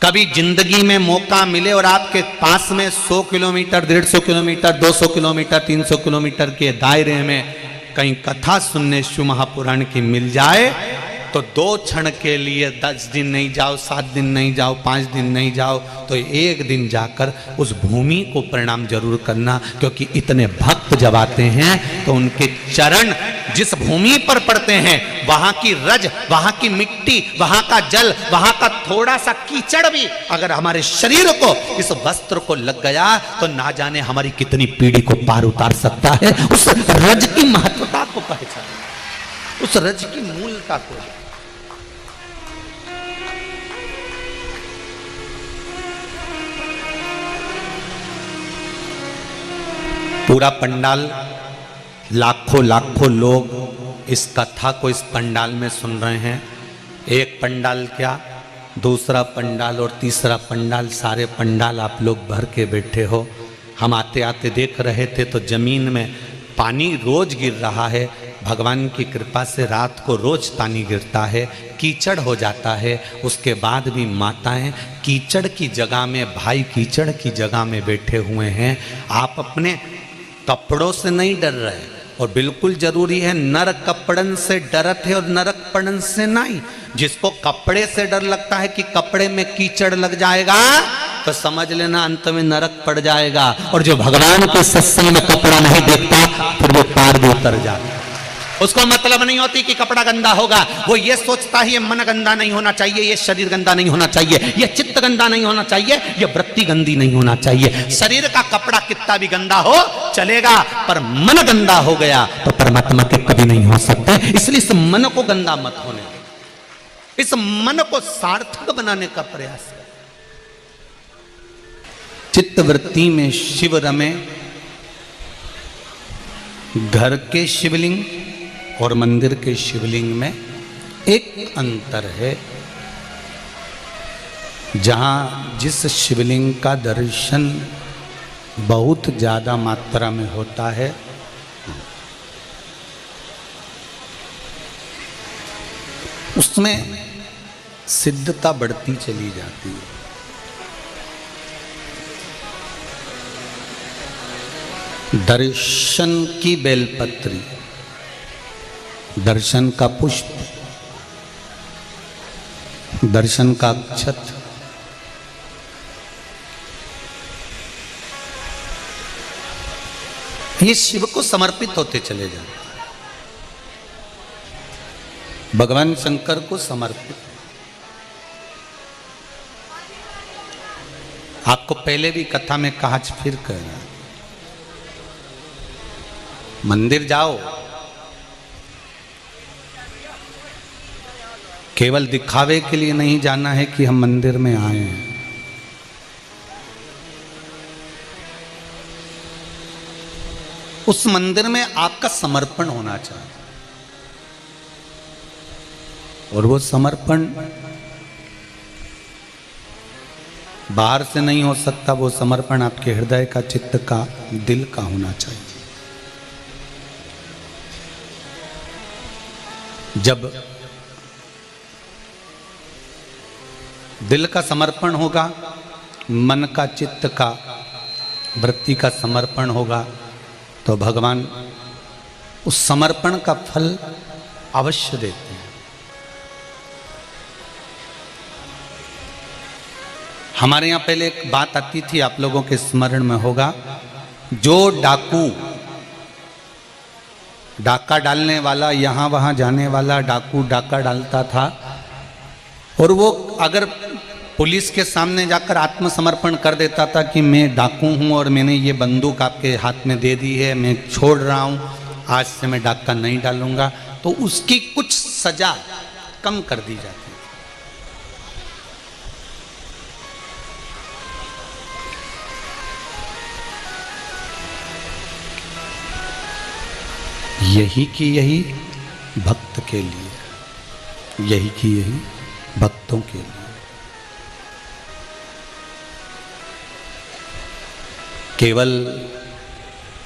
कभी जिंदगी में मौका मिले और आपके पास में 100 किलोमीटर 150 किलोमीटर 200 किलोमीटर 300 किलोमीटर के दायरे में कहीं कथा सुनने शिव महापुराण की मिल जाए तो 2 क्षण के लिए 10 दिन नहीं जाओ, 7 दिन नहीं जाओ, 5 दिन नहीं जाओ, तो 1 दिन जाकर उस भूमि को प्रणाम जरूर करना, क्योंकि इतने भक्त जब आते हैं तो उनके चरण जिस भूमि पर पड़ते हैं, वहां की रज, वहां की मिट्टी, वहां का जल, वहां का थोड़ा सा कीचड़ भी अगर हमारे शरीर को, इस वस्त्र को लग गया तो ना जाने हमारी कितनी पीढ़ी को पार उतार सकता है। उस रज की महत्वता को पहचान, उस रज की मूलता को। पूरा पंडाल, लाखों लाखों लोग इस कथा को इस पंडाल में सुन रहे हैं। एक पंडाल क्या, दूसरा पंडाल और तीसरा पंडाल, सारे पंडाल आप लोग भर के बैठे हो। हम आते आते देख रहे थे तो जमीन में पानी रोज गिर रहा है। भगवान की कृपा से रात को रोज पानी गिरता है, कीचड़ हो जाता है, उसके बाद भी माताएं कीचड़ की जगह में, भाई कीचड़ की जगह में बैठे हुए हैं। आप अपने कपड़ों से नहीं डर रहे, और बिल्कुल जरूरी है, नर कपड़न से डरत है और नरक पड़न से नहीं। जिसको कपड़े से डर लगता है कि कपड़े में कीचड़ लग जाएगा तो समझ लेना अंत में नरक पड़ जाएगा। और जो भगवान के सत्संग में कपड़ा नहीं देखता फिर वो पार भी उतर जाता। उसको मतलब नहीं होती कि कपड़ा गंदा होगा, वो ये सोचता है ये मन गंदा नहीं होना चाहिए, ये शरीर गंदा नहीं होना चाहिए, ये चित्त गंदा नहीं होना चाहिए, ये वृत्ति गंदी नहीं होना चाहिए। शरीर का कपड़ा कितना भी गंदा हो चलेगा, पर मन गंदा हो गया तो परमात्मा के कभी नहीं हो सकते। इसलिए इस मन को गंदा मत होने, इस मन को सार्थक बनाने का प्रयास है। चित्त वृत्ति में शिव रमे, घर के शिवलिंग और मंदिर के शिवलिंग में एक अंतर है। जहाँ जिस शिवलिंग का दर्शन बहुत ज़्यादा मात्रा में होता है, उसमें सिद्धता बढ़ती चली जाती है। दर्शन की बेलपत्री, दर्शन का पुष्प दर्शन का अक्षत ये शिव को समर्पित होते चले जाते, भगवान शंकर को समर्पित। आपको पहले भी कथा में कहा, फिर कह रहा, मंदिर जाओ केवल दिखावे के लिए नहीं जाना है कि हम मंदिर में आए हैं। उस मंदिर में आपका समर्पण होना चाहिए, और वो समर्पण बाहर से नहीं हो सकता, वो समर्पण आपके हृदय का, चित्त का, दिल का होना चाहिए। जब दिल का समर्पण होगा, मन का, चित्त का, वृत्ति का समर्पण होगा, तो भगवान उस समर्पण का फल अवश्य देते हैं। हमारे यहाँ पहले एक बात आती थी, आप लोगों के स्मरण में होगा, जो डाकू, डाका डालने वाला, यहाँ वहाँ जाने वाला डाकू डाका डालता था, और वो अगर पुलिस के सामने जाकर आत्मसमर्पण कर देता था कि मैं डाकू हूँ और मैंने ये बंदूक आपके हाथ में दे दी है, मैं छोड़ रहा हूँ, आज से मैं डाका नहीं डालूंगा, तो उसकी कुछ सजा कम कर दी जाती है। यही की यही भक्त के लिए, यही की यही भक्तों के लिए। केवल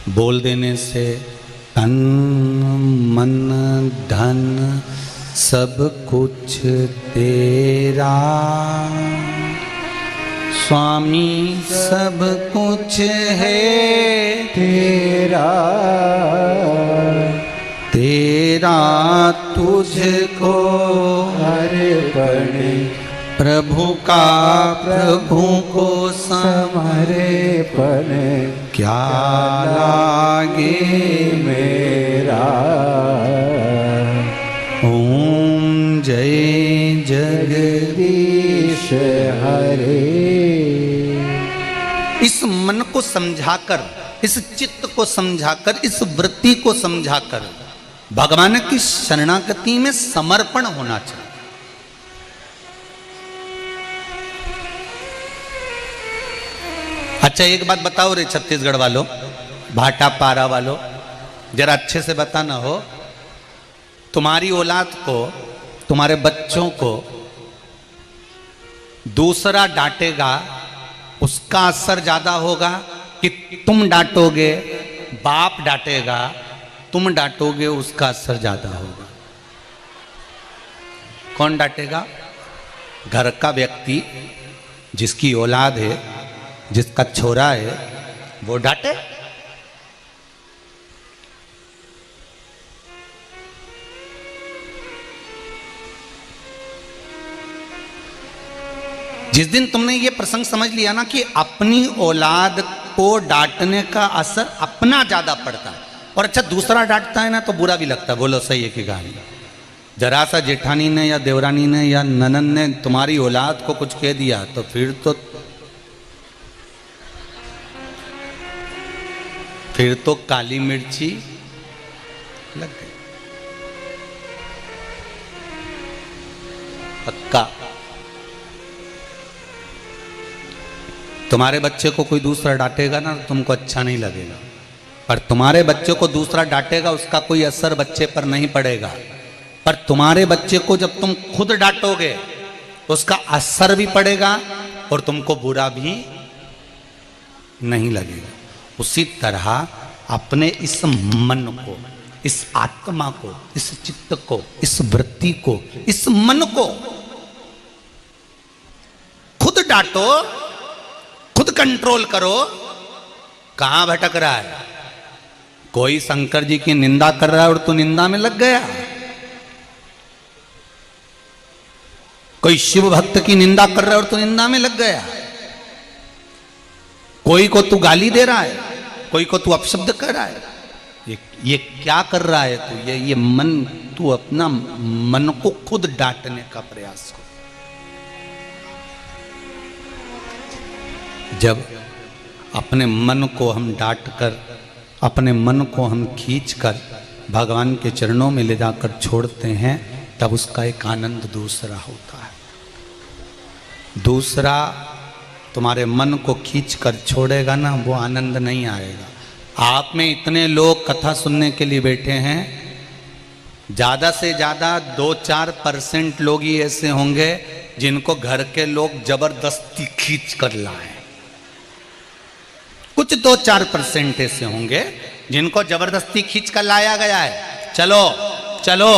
बोल देने से तन मन धन सब कुछ तेरा, स्वामी सब कुछ है तेरा, तेरा तुझको अर्पण, प्रभु का प्रभु को समर्पण, क्या लागे मेरा। ओम जय जगदीश हरे। इस मन को समझाकर, इस चित्त को समझाकर, इस वृत्ति को समझाकर भगवान की शरणागति में समर्पण होना चाहिए। अच्छा एक बात बताओ रे छत्तीसगढ़ वालों, भाटा पारा वालों, जरा अच्छे से बताना हो, तुम्हारी औलाद को, तुम्हारे बच्चों को दूसरा डांटेगा, उसका असर ज्यादा होगा कि तुम डांटोगे, बाप डांटेगा, तुम डांटोगे, उसका असर ज्यादा होगा। कौन डांटेगा? घर का व्यक्ति, जिसकी औलाद है, जिसका छोरा है, वो डांटे। जिस दिन तुमने ये प्रसंग समझ लिया ना कि अपनी औलाद को डांटने का असर अपना ज्यादा पड़ता है, और अच्छा दूसरा डांटता है ना तो बुरा भी लगता है। बोलो सही है कि गाली? जरा सा जेठानी ने या देवरानी ने या ननन ने तुम्हारी औलाद को कुछ कह दिया तो फिर तो काली मिर्ची लग गई, पक्का। तुम्हारे बच्चे को कोई दूसरा डांटेगा ना तो तुमको अच्छा नहीं लगेगा, पर तुम्हारे बच्चे को दूसरा डांटेगा उसका कोई असर बच्चे पर नहीं पड़ेगा। पर तुम्हारे बच्चे को जब तुम खुद डांटोगे उसका असर भी पड़ेगा और तुमको बुरा भी नहीं लगेगा। उसी तरह अपने इस मन को, इस आत्मा को, इस चित्त को, इस वृत्ति को, इस मन को खुद डांटो, खुद कंट्रोल करो। कहां भटक रहा है? कोई शंकर जी की निंदा कर रहा है और तू निंदा में लग गया। कोई शिव भक्त की निंदा कर रहा है और तू निंदा में लग गया, कोई को तू गाली दे रहा है, कोई को तू अपशब्द कर रहा है, ये क्या कर रहा है तू? ये मन, तू अपना मन को खुद डांटने का प्रयास कर। जब अपने मन को हम डांट कर, अपने मन को हम खींच कर भगवान के चरणों में ले जाकर छोड़ते हैं, तब उसका एक आनंद दूसरा होता है। दूसरा तुम्हारे मन को खींच कर छोड़ेगा ना, वो आनंद नहीं आएगा। आप में इतने लोग कथा सुनने के लिए बैठे हैं, ज़्यादा से ज़्यादा 2-4% लोग ही ऐसे होंगे जिनको घर के लोग जबरदस्ती खींच कर लाए। कुछ 2-4% ऐसे होंगे जिनको जबरदस्ती खींच कर लाया गया है। चलो चलो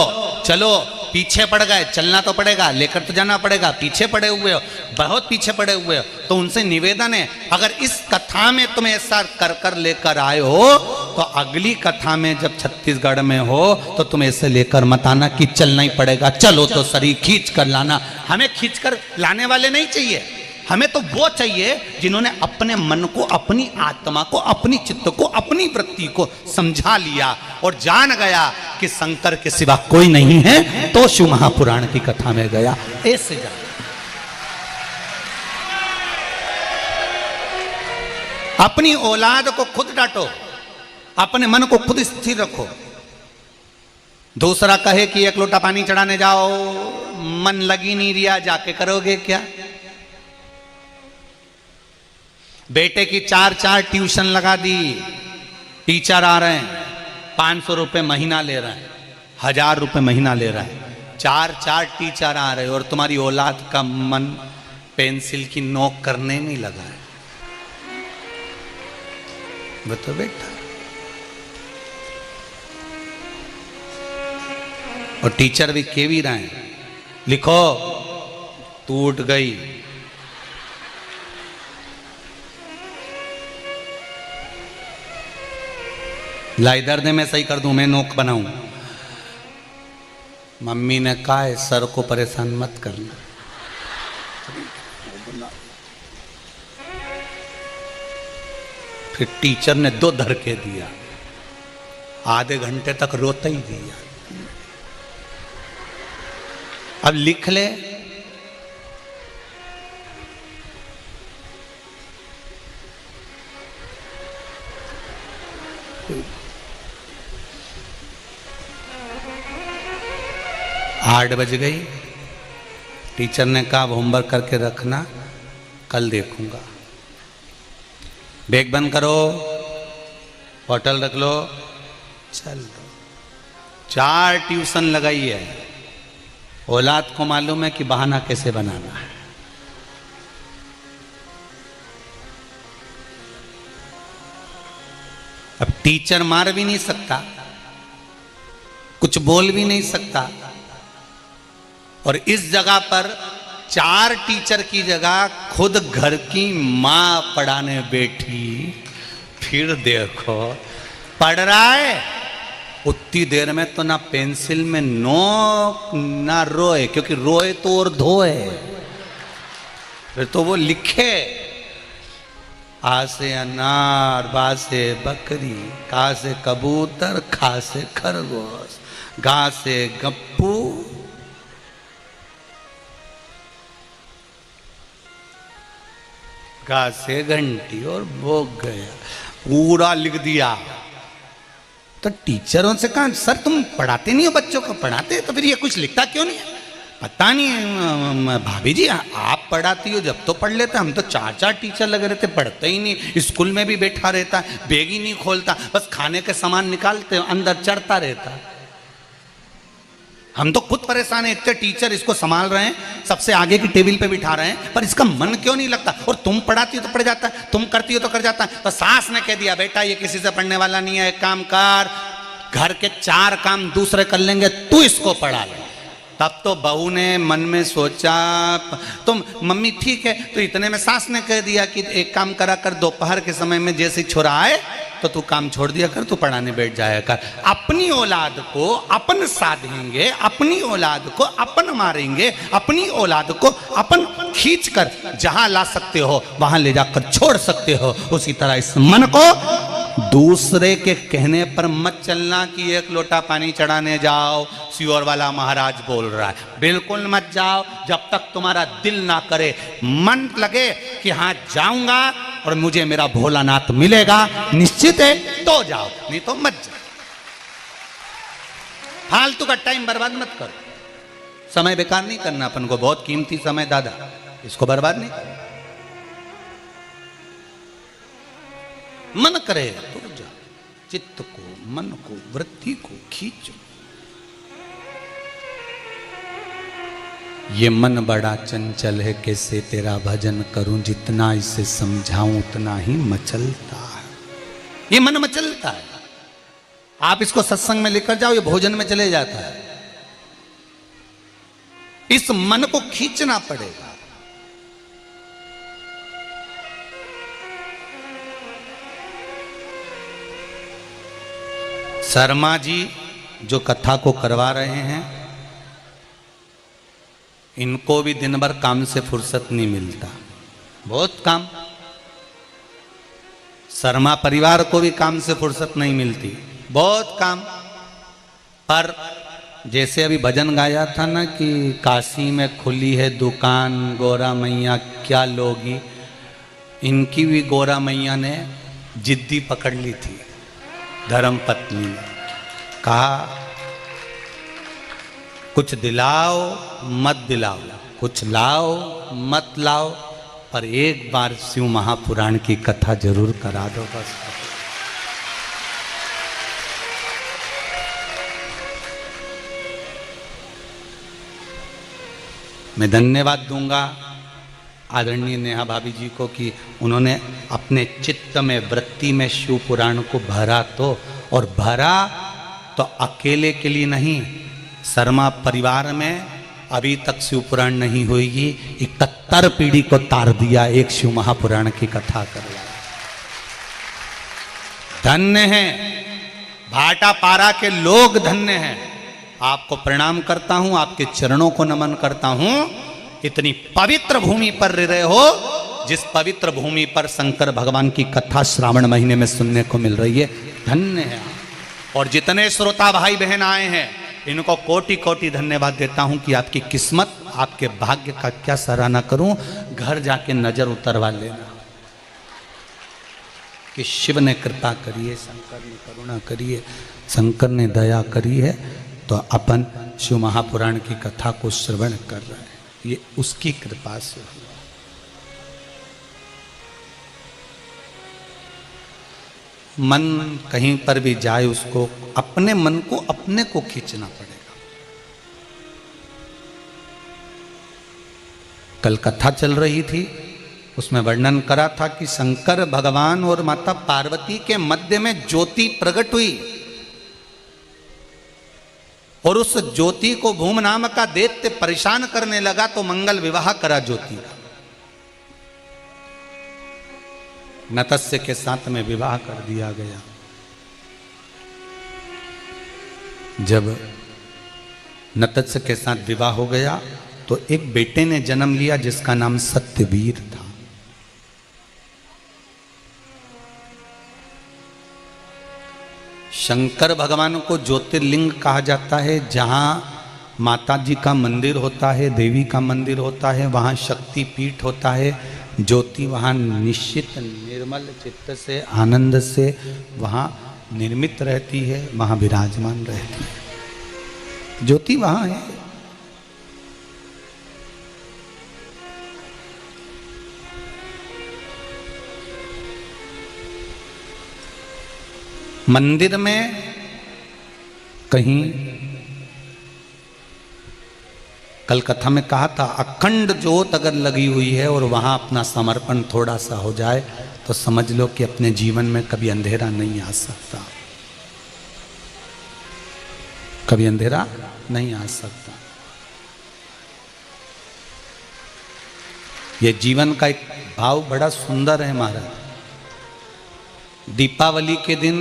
चलो, पीछे पड़ गए, चलना तो पड़ेगा, लेकर तो जाना पड़ेगा, पीछे पड़े हुए हो, बहुत पीछे पड़े हुए हो। तो उनसे निवेदन है, अगर इस कथा में तुम ऐसा कर कर लेकर आए हो, तो अगली कथा में जब छत्तीसगढ़ में हो तो तुम ऐसे लेकर मत आना कि चलना ही पड़ेगा, चलो तो सरी खींच कर लाना। हमें खींच कर लाने वाले नहीं चाहिए, हमें तो वो चाहिए जिन्होंने अपने मन को, अपनी आत्मा को, अपनी चित्त को, अपनी वृत्ति को समझा लिया और जान गया कि शंकर के सिवा कोई नहीं है, तो शिव महापुराण की कथा में गया। ऐसे जान, अपनी औलाद को खुद डांटो, अपने मन को खुद स्थिर रखो। दूसरा कहे कि एक लोटा पानी चढ़ाने जाओ, मन लगी नहीं रिया, जाके करोगे क्या? बेटे की 4 ट्यूशन लगा दी, टीचर आ रहे हैं, 500 रुपये महीना ले रहे हैं, 1000 रुपये महीना ले रहा है, 4 टीचर आ रहे हैं और तुम्हारी औलाद का मन पेंसिल की नोक करने में लगा है। बताओ बेटा, और टीचर भी कह भी रहे हैं, लिखो टूट गई। ला इधर दे, मैं सही कर दूं, मैं नोक बनाऊं। मम्मी ने कहा है सर को परेशान मत करना। फिर टीचर ने 2 धड़के दिया, आधे घंटे तक रोता ही दिया। अब लिख ले, आठ बज गई, टीचर ने कहा होमवर्क करके रखना, कल देखूंगा। बैग बंद करो, बोतल रख लो, चल लो। 4 ट्यूशन लगाई है, औलाद को मालूम है कि बहाना कैसे बनाना है। अब टीचर मार भी नहीं सकता, कुछ बोल भी नहीं सकता, और इस जगह पर 4 टीचर की जगह खुद घर की मां पढ़ाने बैठी। फिर देखो, पढ़ रहा है उतनी देर में तो ना पेंसिल में नोक ना रोए, क्योंकि रोए तो और धोए, फिर तो वो लिखे, आ से अनार, बा से बकरी, का से कबूतर, खा से खरगोश, गा से गप्पू, गा से घंटी, और वो गया, पूरा लिख दिया। तो टीचरों से कहा सर तुम पढ़ाते नहीं हो बच्चों को? पढ़ाते तो फिर ये कुछ लिखता क्यों नहीं है? पता नहीं भाभी जी आप पढ़ाती हो, जब तो पढ़ लेते, हम तो 4 टीचर लगे रहते, पढ़ते ही नहीं। स्कूल में भी बैठा रहता, बैग ही नहीं खोलता, बस खाने के सामान निकालते अंदर चढ़ता रहता। हम तो खुद परेशान है, इतने टीचर इसको संभाल रहे हैं, सबसे आगे की टेबल पे बिठा रहे हैं, पर इसका मन क्यों नहीं लगता? और तुम पढ़ाती हो तो पढ़ जाता है, तुम करती हो तो कर जाता है। तो सास ने कह दिया बेटा ये किसी से पढ़ने वाला नहीं है, एक काम कर, घर के 4 काम दूसरे कर लेंगे, तू इसको पढ़ा ले। तब तो बहू ने मन में सोचा, तुम मम्मी ठीक है, तो इतने में सास ने कह दिया कि एक काम करा कर, दोपहर के समय में जैसे छोरा आए तो तू काम छोड़ दिया कर, तू पढ़ाने बैठ जाया कर। अपनी औलाद को अपन साधेंगे, अपनी औलाद को अपन मारेंगे, अपनी औलाद को अपन खींच कर जहां ला सकते हो वहां ले जाकर छोड़ सकते हो। उसी तरह इस मन को दूसरे के कहने पर मत चलना कि एक लोटा पानी चढ़ाने जाओ, सियोर वाला महाराज बोल रहा है, बिल्कुल मत जाओ जब तक तुम्हारा दिल ना करे, मन लगे कि हाँ जाऊंगा और मुझे मेरा भोलानाथ मिलेगा, निश्चित है तो जाओ, नहीं तो मत जाओ। फालतू का टाइम बर्बाद मत करो, समय बेकार नहीं करना, अपन को बहुत कीमती समय दादा, इसको बर्बाद नहीं करना। मन करे तो जा, चित्त को, मन को, वृत्ति को खींचो। ये मन बड़ा चंचल है, कैसे तेरा भजन करूं, जितना इसे समझाऊं उतना ही मचलता है। ये मन मचलता है, आप इसको सत्संग में लेकर जाओ, ये भोजन में चले जाता है। इस मन को खींचना पड़ेगा। शर्मा जी जो कथा को करवा रहे हैं, इनको भी दिन भर काम से फुर्सत नहीं मिलता, बहुत काम। शर्मा परिवार को भी काम से फुर्सत नहीं मिलती, बहुत काम। पर जैसे अभी भजन गाया था ना कि काशी में खुली है दुकान, गोरा मैया क्या लोगी, इनकी भी गोरा मैया ने जिद्दी पकड़ ली थी। धर्म पत्नी ने कहा कुछ दिलाओ मत दिलाओ, कुछ लाओ मत लाओ, पर एक बार शिव महापुराण की कथा जरूर करा दो बस। मैं धन्यवाद दूंगा आदरणीय नेहा भाभी जी को कि उन्होंने अपने चित्त में, वृत्ति में शिव पुराण को भरा, तो और भरा तो अकेले के लिए नहीं, शर्मा परिवार में अभी तक शिव पुराण नहीं होगी, 71 पीढ़ी को तार दिया एक शिव महापुराण की कथा करवा। धन्य है, भाटा पारा के लोग धन्य हैं। आपको प्रणाम करता हूं, आपके चरणों को नमन करता हूं। इतनी पवित्र भूमि पर रह रहे हो, जिस पवित्र भूमि पर शंकर भगवान की कथा श्रावण महीने में सुनने को मिल रही है, धन्य है। और जितने श्रोता भाई बहन आए हैं, इनको कोटि कोटि धन्यवाद देता हूं कि आपकी किस्मत, आपके भाग्य का क्या सराहना करूं। घर जाके नजर उतरवा लेना कि शिव ने कृपा करी है, शंकर ने करुणा करी है, शंकर ने दया करी है, तो अपन शिव महापुराण की कथा को श्रवण कर रहे हैं, ये उसकी कृपा से हुआ। मन कहीं पर भी जाए, उसको अपने मन को अपने को खींचना पड़ेगा। कल कथा चल रही थी, उसमें वर्णन करा था कि शंकर भगवान और माता पार्वती के मध्य में ज्योति प्रकट हुई और उस ज्योति को भूम नाम का दैत्य परेशान करने लगा, तो मंगल विवाह करा ज्योति का। नतस्य के साथ में विवाह कर दिया गया। जब नतस्य के साथ विवाह हो गया तो एक बेटे ने जन्म लिया जिसका नाम सत्यवीर था। शंकर भगवान को ज्योतिर्लिंग कहा जाता है। जहाँ माता जी का मंदिर होता है, देवी का मंदिर होता है, वहाँ शक्ति पीठ होता है। ज्योति वहाँ निश्चित निर्मल चित्त से, आनंद से वहाँ निर्मित रहती है, वहाँ विराजमान रहती है। ज्योति वहाँ है। मंदिर में कहीं कल कथा में कहा था, अखंड ज्योत अगर लगी हुई है और वहाँ अपना समर्पण थोड़ा सा हो जाए तो समझ लो कि अपने जीवन में कभी अंधेरा नहीं आ सकता, कभी अंधेरा नहीं आ सकता। ये जीवन का एक भाव बड़ा सुंदर है महाराज। दीपावली के दिन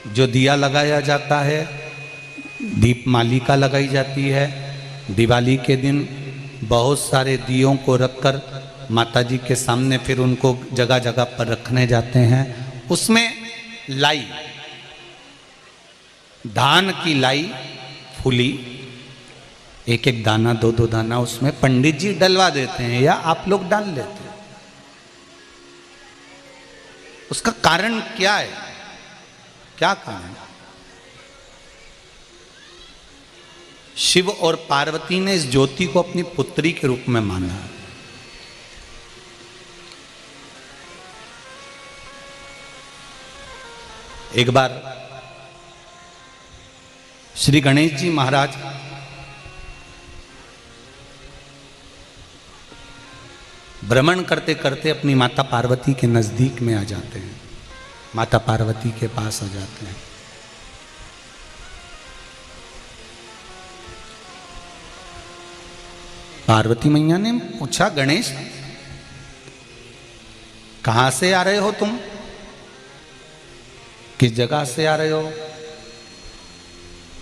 जो दिया लगाया जाता है, दीपमालिका लगाई जाती है। दिवाली के दिन बहुत सारे दियों को रखकर माता जी के सामने फिर उनको जगह जगह पर रखने जाते हैं। उसमें लाई, धान की लाई फूली, एक एक दाना, दो दो दाना उसमें पंडित जी डलवा देते हैं या आप लोग डाल लेते हैं। उसका कारण क्या है? क्या कारण? शिव और पार्वती ने इस ज्योति को अपनी पुत्री के रूप में माना। एक बार श्री गणेश जी महाराज भ्रमण करते करते अपनी माता पार्वती के नजदीक में आ जाते हैं, माता पार्वती के पास आ जाते हैं। पार्वती मैया ने पूछा, गणेश कहां से आ रहे हो तुम? किस जगह से आ रहे हो?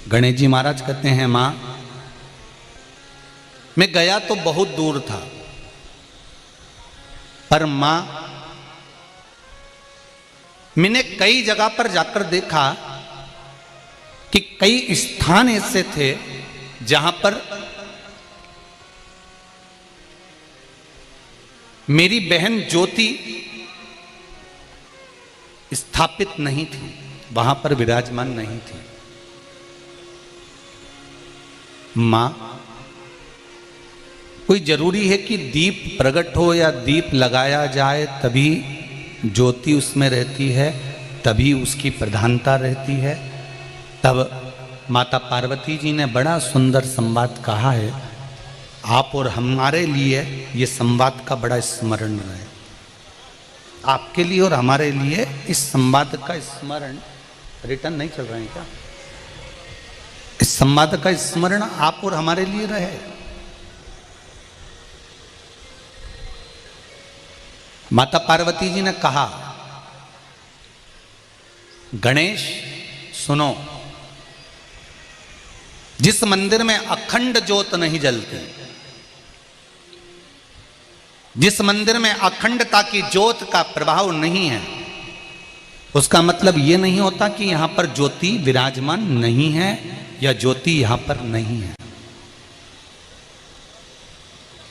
गणेश जी महाराज कहते हैं, मां मैं गया तो बहुत दूर था, पर मां मैंने कई जगह पर जाकर देखा कि कई स्थान ऐसे थे जहां पर मेरी बहन ज्योति स्थापित नहीं थी, वहां पर विराजमान नहीं थी। मां, कोई जरूरी है कि दीप प्रकट हो या दीप लगाया जाए तभी ज्योति उसमें रहती है, तभी उसकी प्रधानता रहती है? तब माता पार्वती जी ने बड़ा सुंदर संवाद कहा है। आप और हमारे लिए ये संवाद का बड़ा स्मरण रहे। आपके लिए और हमारे लिए इस संवाद का स्मरण, रिटर्न नहीं चल रहे हैं क्या? इस संवाद का स्मरण आप और हमारे लिए रहे। माता पार्वती जी ने कहा, गणेश सुनो, जिस मंदिर में अखंड ज्योत नहीं जलती, जिस मंदिर में अखंडता की ज्योत का प्रभाव नहीं है, उसका मतलब यह नहीं होता कि यहां पर ज्योति विराजमान नहीं है या ज्योति यहां पर नहीं है।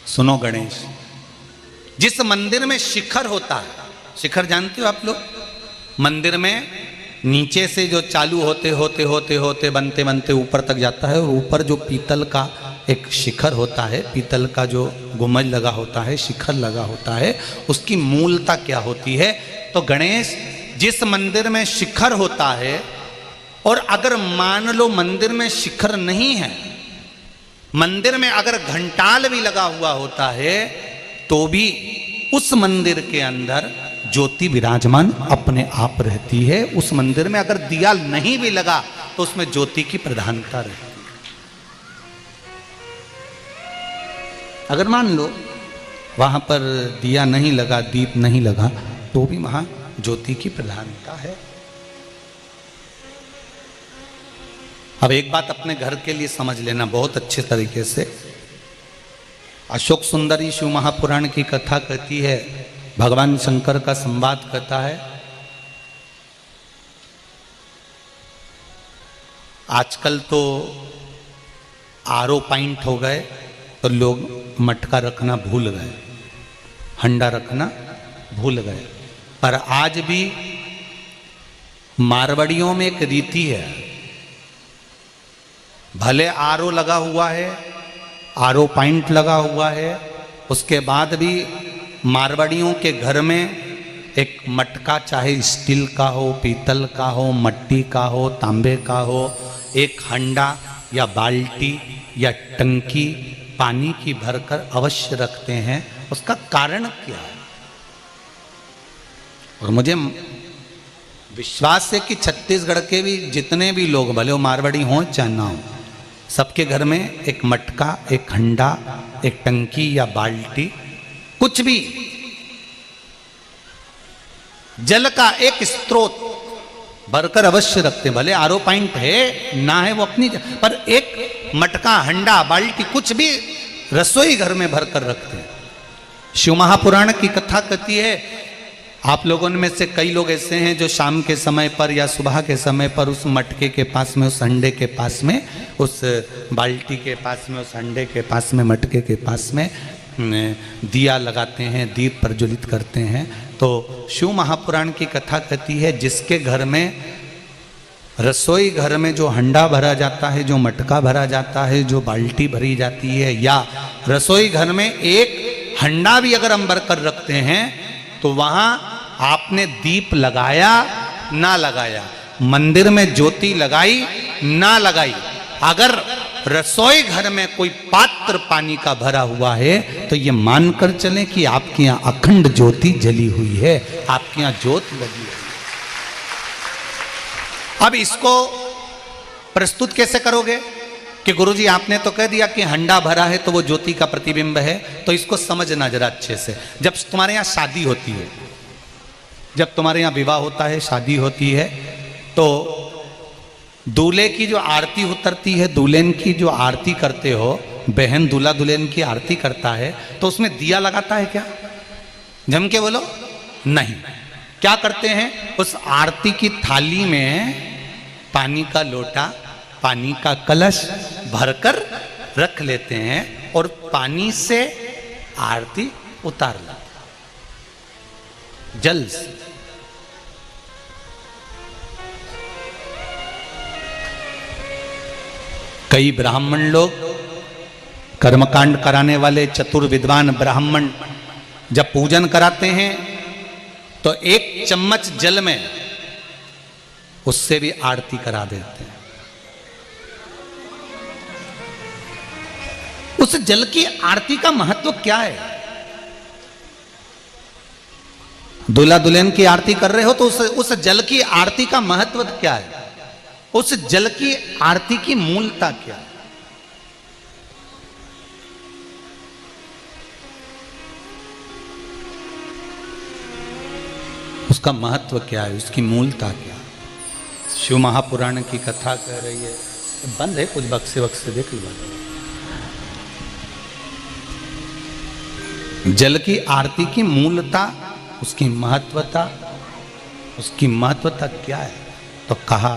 सुनो गणेश, जिस मंदिर में शिखर होता है, शिखर जानते हो आप लोग? मंदिर में नीचे से जो चालू होते होते होते होते बनते बनते ऊपर तक जाता है, और ऊपर जो पीतल का एक शिखर होता है, पीतल का जो गुंबज लगा होता है, शिखर लगा होता है, उसकी मूलता क्या होती है? तो गणेश, जिस मंदिर में शिखर होता है, और अगर मान लो मंदिर में शिखर नहीं है, मंदिर में अगर घंटाल भी लगा हुआ होता है, तो भी उस मंदिर के अंदर ज्योति विराजमान अपने आप रहती है। उस मंदिर में अगर दिया नहीं भी लगा तो उसमें ज्योति की प्रधानता रहती है। अगर मान लो वहां पर दिया नहीं लगा, दीप नहीं लगा, तो भी वहां ज्योति की प्रधानता है। अब एक बात अपने घर के लिए समझ लेना बहुत अच्छे तरीके से। अशोक सुंदरी शिव महापुराण की कथा कहती है, भगवान शंकर का संवाद कहता है, आजकल तो आरओ पॉइंट हो गए तो लोग मटका रखना भूल गए, हंडा रखना भूल गए। पर आज भी मारवाड़ियों में एक रीति है, भले आरओ लगा हुआ है, आरओ पॉइंट लगा हुआ है, उसके बाद भी मारवाड़ियों के घर में एक मटका, चाहे स्टील का हो, पीतल का हो, मट्टी का हो, तांबे का हो, एक हंडा या बाल्टी या टंकी पानी की भरकर अवश्य रखते हैं। उसका कारण क्या है? और मुझे विश्वास है कि छत्तीसगढ़ के भी जितने भी लोग, भले वो मारवाड़ी हों चाहे ना हो, सबके घर में एक मटका, एक हंडा, एक टंकी या बाल्टी, कुछ भी जल का एक स्रोत भरकर अवश्य रखते हैं। भले आरओ पॉइंट है ना है वो अपनी, पर एक मटका, हंडा, बाल्टी कुछ भी रसोई घर में भरकर रखते हैं। शिव महापुराण की कथा कहती है, आप लोगों में से कई लोग ऐसे हैं जो शाम के समय पर या सुबह के समय पर उस मटके के पास में, उस हंडे के पास में, उस बाल्टी के पास में, उस हंडे के पास में, मटके के पास में दिया लगाते हैं, दीप प्रज्वलित करते हैं। तो शिव महापुराण की कथा कहती है, जिसके घर में, रसोई घर में जो हंडा भरा जाता है, जो मटका भरा जाता है, जो बाल्टी भरी जाती है, या रसोई घर में एक हंडा भी अगर हम भर कर रखते हैं, तो वहां आपने दीप लगाया ना लगाया, मंदिर में ज्योति लगाई ना लगाई, अगर रसोई घर में कोई पात्र पानी का भरा हुआ है, तो ये मानकर चलें कि आपके यहां अखंड ज्योति जली हुई है, आपके यहां ज्योत लगी है। अब इसको प्रस्तुत कैसे करोगे कि गुरुजी आपने तो कह दिया कि हंडा भरा है तो वो ज्योति का प्रतिबिंब है, तो इसको समझना जरा अच्छे से। जब तुम्हारे यहाँ शादी होती है, जब तुम्हारे यहाँ विवाह होता है, शादी होती है, तो दूल्हे की जो आरती उतरती है, दुल्हन की जो आरती करते हो, बहन दूल्हा दुल्हन की आरती करता है, तो उसमें दिया लगाता है क्या? जम के बोलो, नहीं। क्या करते हैं? उस आरती की थाली में पानी का लोटा, पानी का कलश भरकर रख लेते हैं और पानी से आरती उतार लेते हैं, जल से। कई ब्राह्मण लोग, कर्मकांड कराने वाले चतुर विद्वान ब्राह्मण जब पूजन कराते हैं, तो एक चम्मच जल में उससे भी आरती करा देते हैं। उस जल की आरती का महत्व क्या है? दूल्हा दुल्हन की आरती कर रहे हो तो उस जल की आरती का महत्व क्या है? उस जल की आरती की मूलता क्या है? उसका महत्व क्या है? उसकी मूलता क्या है? शिव महापुराण की कथा कह रही है। बंद है, कुछ बक्से बक्से देख लो। जल की आरती की मूलता, उसकी महत्वता, उसकी महत्वता क्या है? तो कहा,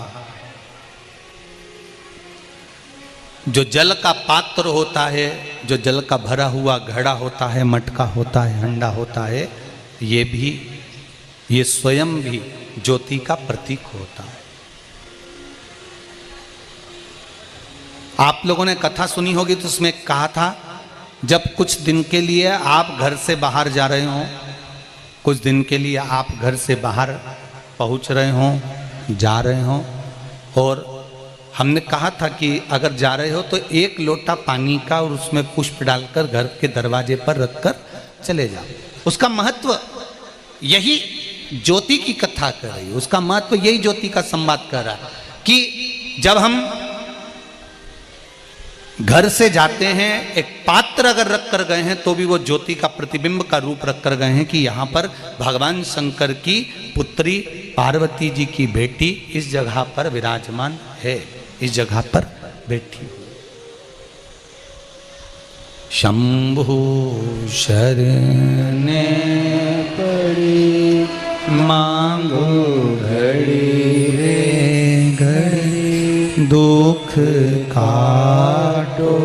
जो जल का पात्र होता है, जो जल का भरा हुआ घड़ा होता है, मटका होता है, हंडा होता है, ये स्वयं भी ज्योति का प्रतीक होता है। आप लोगों ने कथा सुनी होगी तो उसमें कहा था, जब कुछ दिन के लिए आप घर से बाहर जा रहे हो, कुछ दिन के लिए आप घर से बाहर पहुंच रहे हो, जा रहे हो, और हमने कहा था कि अगर जा रहे हो तो एक लोटा पानी का और उसमें पुष्प डालकर घर के दरवाजे पर रखकर चले जाओ। उसका महत्व यही ज्योति की कथा कर रही है, उसका महत्व यही ज्योति का संवाद कर रहा है कि जब हम घर से जाते हैं, एक पात्र अगर रख कर गए हैं तो भी वो ज्योति का प्रतिबिंब का रूप रख कर गए हैं कि यहाँ पर भगवान शंकर की पुत्री पार्वती जी की बेटी इस जगह पर विराजमान है, इस जगह पर बैठी। शंभु शरणे पड़ी मांगो घड़ी रे घड़ी, दुख काटो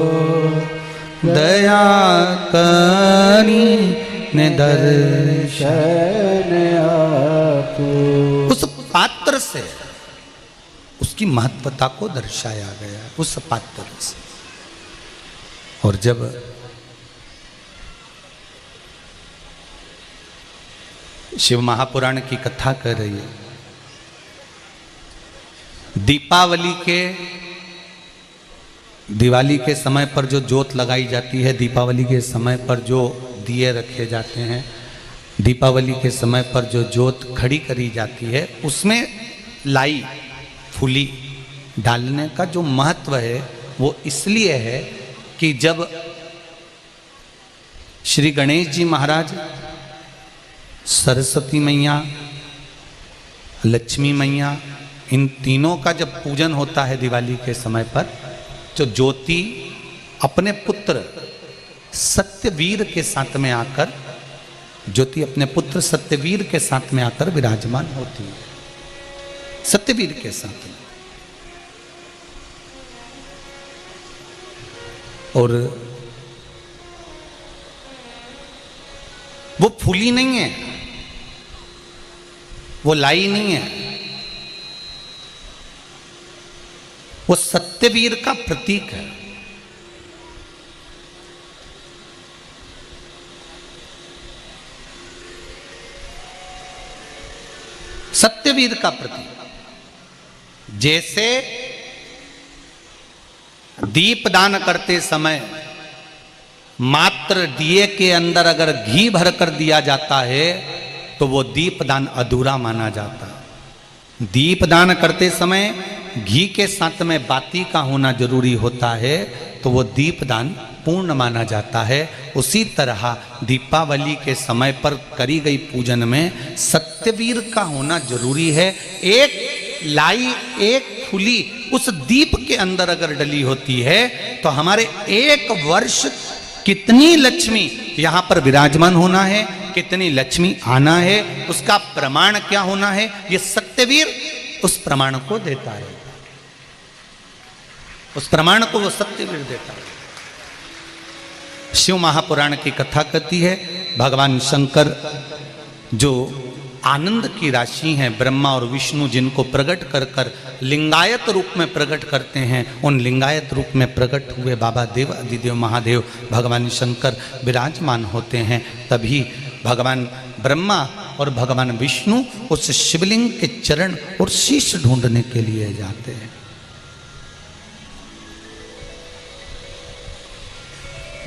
दया करी ने दर्शन आपो। उस पात्र से उसकी महत्वता को दर्शाया गया, उस पात्र से। और जब शिव महापुराण की कथा कर रही है, दिवाली के समय पर जो जोत लगाई जाती है, दीपावली के समय पर जो दिए रखे जाते हैं, दीपावली के समय पर जो जोत खड़ी करी जाती है, उसमें लाई फूली डालने का जो महत्व है वो इसलिए है कि जब श्री गणेश जी महाराज, सरस्वती मैया लक्ष्मी मैया, इन तीनों का जब पूजन होता है दिवाली के समय पर, तो ज्योति अपने पुत्र सत्यवीर के साथ में आकर, ज्योति अपने पुत्र सत्यवीर के साथ में आकर विराजमान होती है, सत्यवीर के साथ में। और वो फूली नहीं है, वो लाई नहीं है, वो सत्यवीर का प्रतीक है। सत्यवीर का प्रतीक। जैसे दीपदान करते समय मात्र दिए के अंदर अगर घी भर कर दिया जाता है तो वो दीपदान अधूरा माना जाता है। दीपदान करते समय घी के साथ में बाती का होना जरूरी होता है, तो वो दीपदान पूर्ण माना जाता है। उसी तरह दीपावली के समय पर करी गई पूजन में सत्यवीर का होना जरूरी है। एक लाई, एक फुली उस दीप के अंदर अगर डली होती है तो हमारे एक वर्ष कितनी लक्ष्मी यहां पर विराजमान होना है, कितनी लक्ष्मी आना है, उसका प्रमाण क्या होना है, ये सत्यवीर उस प्रमाण को देता है। उस प्रमाण को वो सत्यवीर देता है। शिव महापुराण की कथा कहती है, भगवान शंकर जो आनंद की राशि हैं, ब्रह्मा और विष्णु जिनको प्रकट कर कर लिंगायत रूप में प्रकट करते हैं, उन लिंगायत रूप में प्रकट हुए बाबा देव अधिदेव महादेव भगवान शंकर विराजमान होते हैं। तभी भगवान ब्रह्मा और भगवान विष्णु उस शिवलिंग के चरण और शीश ढूंढने के लिए जाते हैं।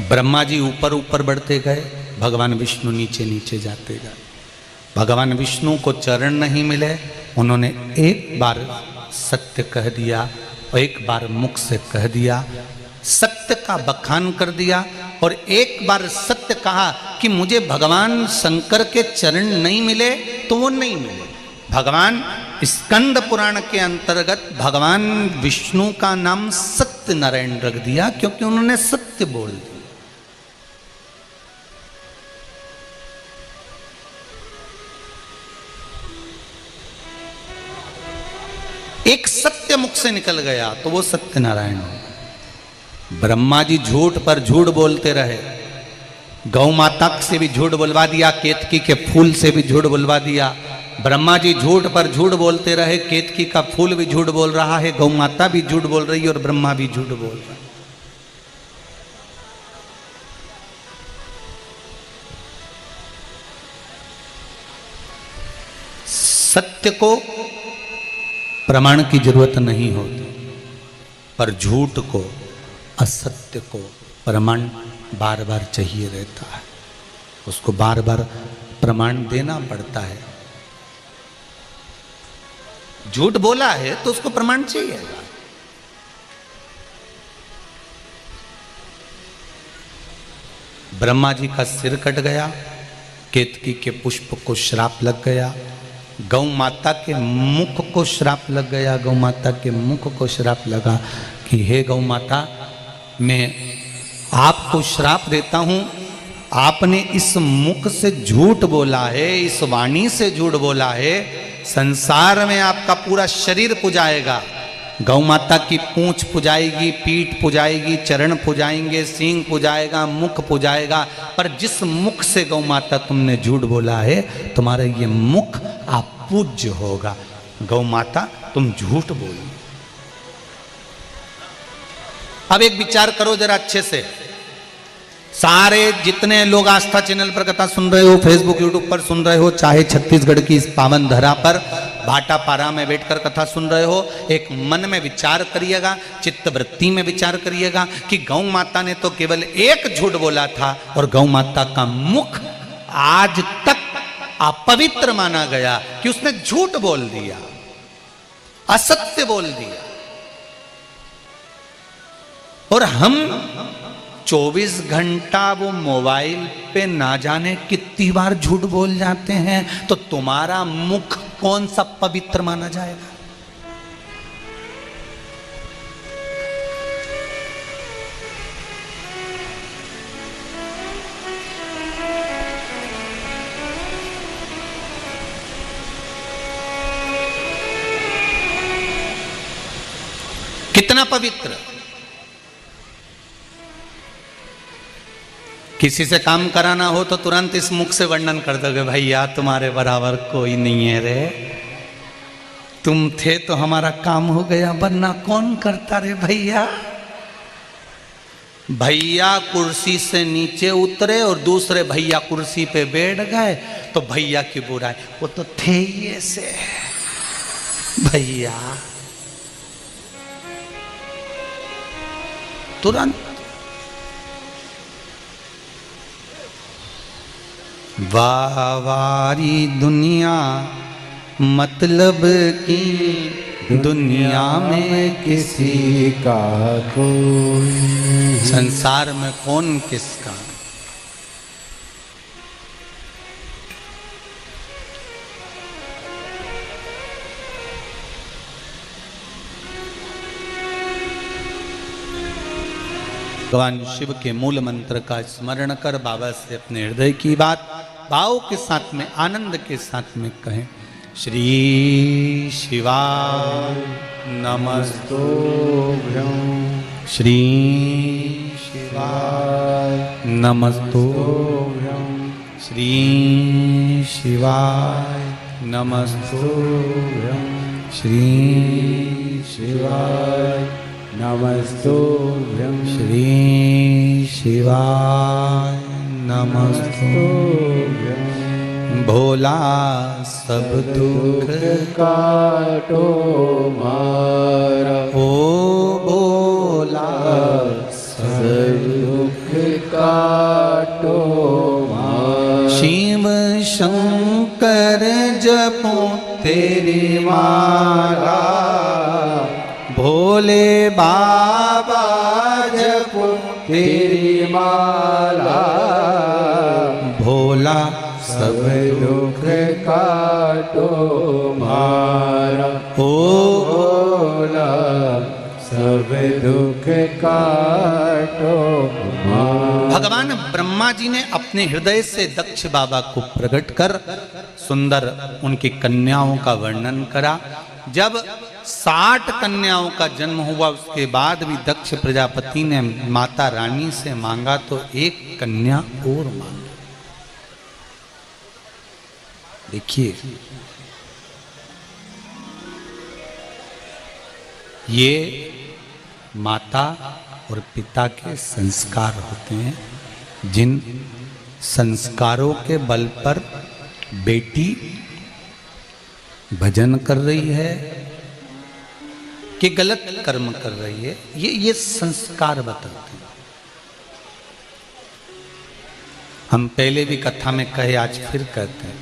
ब्रह्मा जी ऊपर ऊपर बढ़ते गए, भगवान विष्णु नीचे नीचे जाते गए। भगवान विष्णु को चरण नहीं मिले, उन्होंने एक बार सत्य कह दिया और एक बार मुख से कह दिया, सत्य का बखान कर दिया। और एक बार सत्य कहा कि मुझे भगवान शंकर के चरण नहीं मिले तो वो नहीं मिले। भगवान स्कंद पुराण के अंतर्गत भगवान विष्णु का नाम सत्य नारायण रख दिया, क्योंकि उन्होंने सत्य बोल दिया। एक सत्य मुख से निकल गया तो वो सत्यनारायण हो। ब्रह्मा जी झूठ पर झूठ बोलते रहे, गौ माता से भी झूठ बुलवा दिया, केतकी के फूल से भी झूठ बुलवा दिया। ब्रह्मा जी झूठ पर झूठ बोलते रहे, केतकी का फूल भी झूठ बोल रहा है, गौ माता भी झूठ बोल रही है और ब्रह्मा भी झूठ बोल रहा है। सत्य को प्रमाण की जरूरत नहीं होती, पर झूठ को, असत्य को प्रमाण बार बार चाहिए रहता है। उसको बार बार प्रमाण देना पड़ता है। झूठ बोला है तो उसको प्रमाण चाहिए। ब्रह्मा जी का सिर कट गया, केतकी के पुष्प को श्राप लग गया, गौ माता के मुख को श्राप लग गया। गौ माता के मुख को श्राप लगा कि हे गौ माता, मैं आपको श्राप देता हूं, आपने इस मुख से झूठ बोला है, इस वाणी से झूठ बोला है, संसार में आपका पूरा शरीर पुजाएगा। गौ माता की पूंछ पुजाएगी, पीठ पुजाएगी, चरण पुजाएंगे, सींग पुजाएगा, मुख पुजाएगा, पर जिस मुख से गौ माता तुमने झूठ बोला है, तुम्हारा ये मुख आप पूज्य होगा। गौ माता तुम झूठ बोली। अब एक विचार करो जरा अच्छे से, सारे जितने लोग आस्था चैनल पर कथा सुन रहे हो, फेसबुक यूट्यूब पर सुन रहे हो, चाहे छत्तीसगढ़ की इस पावन धरा पर भाटापारा में बैठकर कथा सुन रहे हो, एक मन में विचार करिएगा, चित्तवृत्ति में विचार करिएगा कि गौ माता ने तो केवल एक झूठ बोला था और गौ माता का मुख आज तक अपवित्र माना गया कि उसने झूठ बोल दिया, असत्य बोल दिया। और हम 24 घंटा वो मोबाइल पे ना जाने कितनी बार झूठ बोल जाते हैं। तो तुम्हारा मुख कौन सा पवित्र माना जाएगा? कितना पवित्र? किसी से काम कराना हो तो तुरंत इस मुख से वर्णन कर दोगे, भैया तुम्हारे बराबर कोई नहीं है रे, तुम थे तो हमारा काम हो गया, वरना कौन करता रे भैया। भैया कुर्सी से नीचे उतरे और दूसरे भैया कुर्सी पे बैठ गए तो भैया की बुराई, वो तो थे ही ऐसे भैया। तुरंत वारी दुनिया मतलब की दुनिया में किसी का कोई, संसार में कौन किसका। भगवान शिव के मूल मंत्र का स्मरण कर बाबा से अपने हृदय की बात भाव के साथ में, आनंद के साथ में कहें। श्री शिवाय नमस्तुभ्यं, श्री शिवाय नमस्तुभ्यं, श्री शिवाय नमस्तुभ्यं, श्री शिवाय नमस्तुभ्यं, श्री शिवाय नमस्तुभ्यं। भोला सब दुख काटो मारा, ओ भोला सब दुख काटो मारा। शिव शंकर जपो तेरी माला, भोले बाबा जपो तेरी माला। भोला सब दुख काटो मारा, ओ भोला सब दुख काटो मारा। भगवान ब्रह्मा जी ने अपने हृदय से दक्ष बाबा को प्रकट कर सुंदर उनकी कन्याओं का वर्णन करा। जब 60 कन्याओं का जन्म हुआ उसके बाद भी दक्ष प्रजापति ने माता रानी से मांगा तो एक कन्या और मांगी। देखिए ये माता और पिता के संस्कार होते हैं, जिन संस्कारों के बल पर बेटी भजन कर रही है कि गलत कर्म कर रही है, ये संस्कार बताते हैं। हम पहले भी कथा में कहे, आज फिर कहते हैं,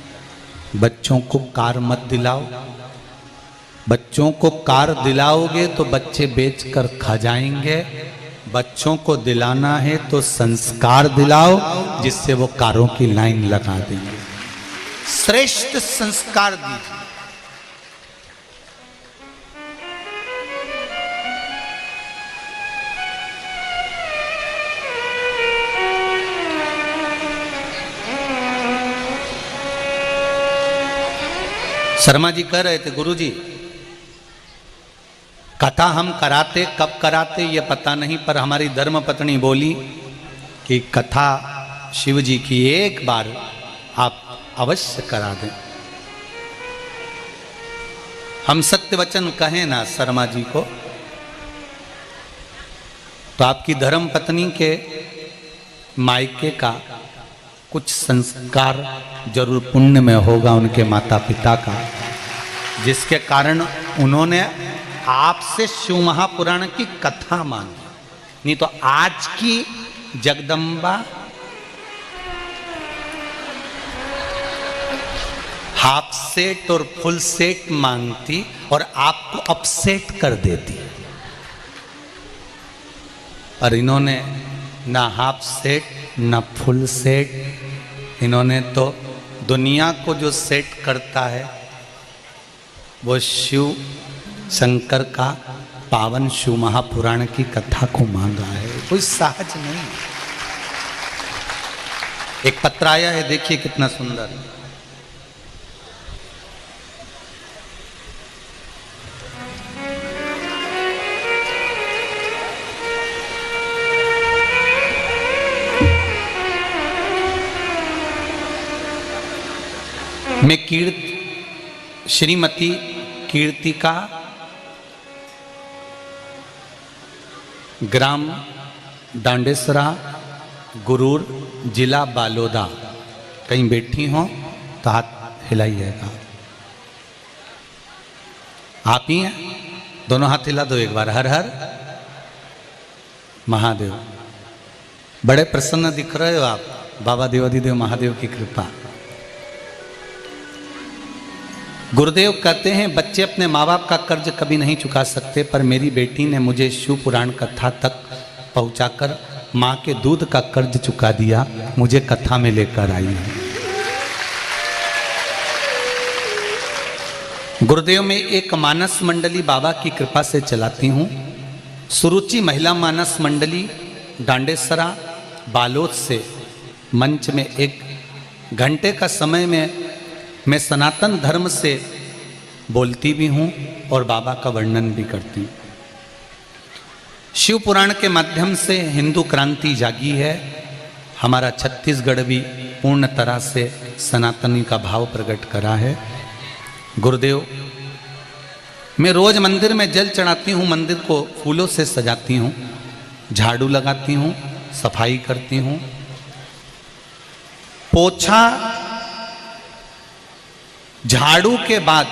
बच्चों को कार मत दिलाओ। बच्चों को कार दिलाओगे तो बच्चे बेचकर खा जाएंगे। बच्चों को दिलाना है तो संस्कार दिलाओ, जिससे वो कारों की लाइन लगा देंगे। श्रेष्ठ संस्कार दीजिए। शर्मा जी कह रहे थे, गुरुजी कथा हम कराते कब कराते ये पता नहीं, पर हमारी धर्म पत्नी बोली कि कथा शिव जी की एक बार आप अवश्य करा दें। हम सत्य वचन कहें ना शर्मा जी को, तो आपकी धर्म पत्नी के मायके का कुछ संस्कार जरूर पुण्य में होगा उनके माता पिता का, जिसके कारण उन्होंने आपसे शिव महापुराण की कथा मांगी। नहीं तो आज की जगदम्बा हाफ सेट और फुल सेट मांगती और आपको अपसेट कर देती, और इन्होंने ना हाफ सेट ना फुल सेट, इन्होंने तो दुनिया को जो सेट करता है वो शिव शंकर का पावन शिव महापुराण की कथा को मांगा है, कोई सहज नहीं। एक पत्र आया है, देखिए कितना सुंदर। मैं श्रीमती कीर्तिका, ग्राम डांडेसरा, गुरूर, जिला बालोदा, कहीं बैठी हो तो हाथ हिलाइएगा। आप ही हैं? दोनों हाथ हिला दो एक बार। हर हर महादेव। बड़े प्रसन्न दिख रहे हो आप, बाबा देवाधिदेव महादेव की कृपा। गुरुदेव कहते हैं बच्चे अपने माँ बाप का कर्ज कभी नहीं चुका सकते, पर मेरी बेटी ने मुझे शिव पुराण कथा तक पहुंचाकर माँ के दूध का कर्ज चुका दिया, मुझे कथा में लेकर आई है। गुरुदेव में एक मानस मंडली बाबा की कृपा से चलाती हूँ। सुरुचि महिला मानस मंडली डांडेसरा बालोद से मंच में 1 घंटे का समय में मैं सनातन धर्म से बोलती भी हूँ और बाबा का वर्णन भी करती हूँ। शिव पुराण के माध्यम से हिंदू क्रांति जागी है। हमारा छत्तीसगढ़ भी पूर्ण तरह से सनातनी का भाव प्रकट करा है। गुरुदेव, मैं रोज मंदिर में जल चढ़ाती हूँ, मंदिर को फूलों से सजाती हूँ, झाड़ू लगाती हूँ, सफाई करती हूँ। पोछा झाड़ू के बाद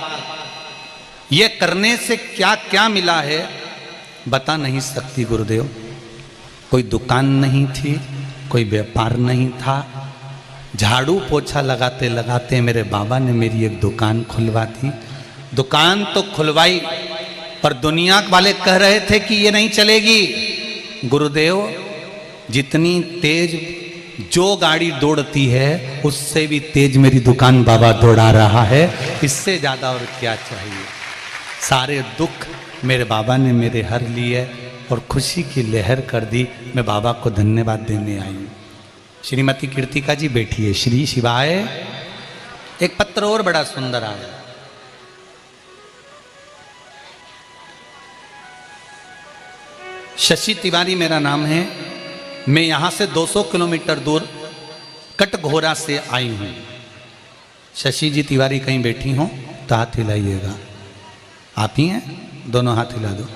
ये करने से क्या क्या मिला है बता नहीं सकती गुरुदेव। कोई दुकान नहीं थी, कोई व्यापार नहीं था। झाड़ू पोछा लगाते लगाते मेरे बाबा ने मेरी एक दुकान खुलवा दी। दुकान तो खुलवाई, पर दुनिया वाले कह रहे थे कि ये नहीं चलेगी। गुरुदेव, जितनी तेज जो गाड़ी दौड़ती है उससे भी तेज मेरी दुकान बाबा दौड़ा रहा है। इससे ज्यादा और क्या चाहिए। सारे दुख मेरे बाबा ने मेरे हर लिए और खुशी की लहर कर दी। मैं बाबा को धन्यवाद देने आई हूँ। श्रीमती कीर्तिका जी बैठिए। श्री शिवाय। एक पत्र और बड़ा सुंदर आया। शशि तिवारी मेरा नाम है। मैं यहां से 200 किलोमीटर दूर कटघोरा से आई हूं। शशि जी तिवारी कहीं बैठी हो तो हाथ हिलाइएगा। आप ही हैं? दोनों हाथ हिला दो।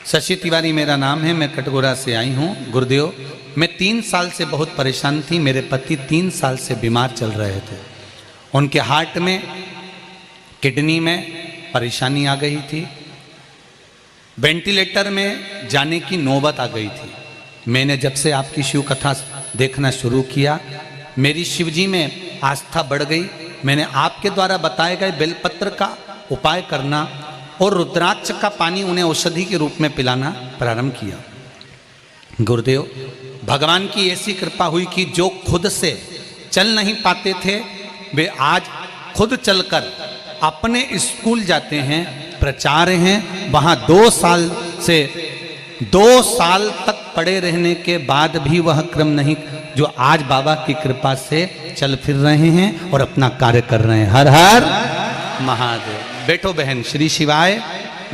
शशि तिवारी मेरा नाम है। मैं कटघोरा से आई हूं। गुरुदेव, मैं 3 साल से बहुत परेशान थी। मेरे पति 3 साल से बीमार चल रहे थे। उनके हार्ट में, किडनी में परेशानी आ गई थी। वेंटिलेटर में जाने की नौबत आ गई थी। मैंने जब से आपकी शिव कथा देखना शुरू किया, मेरी शिवजी में आस्था बढ़ गई। मैंने आपके द्वारा बताए गए बेलपत्र का उपाय करना और रुद्राक्ष का पानी उन्हें औषधि के रूप में पिलाना प्रारंभ किया। गुरुदेव, भगवान की ऐसी कृपा हुई कि जो खुद से चल नहीं पाते थे वे आज खुद चलकर अपने स्कूल जाते हैं, प्रचार्य हैं। वहाँ 2 साल तक पड़े रहने के बाद भी वह क्रम नहीं, जो आज बाबा की कृपा से चल फिर रहे हैं और अपना कार्य कर रहे हैं। हर हर महादेव। बैठो बहन। श्री शिवाय।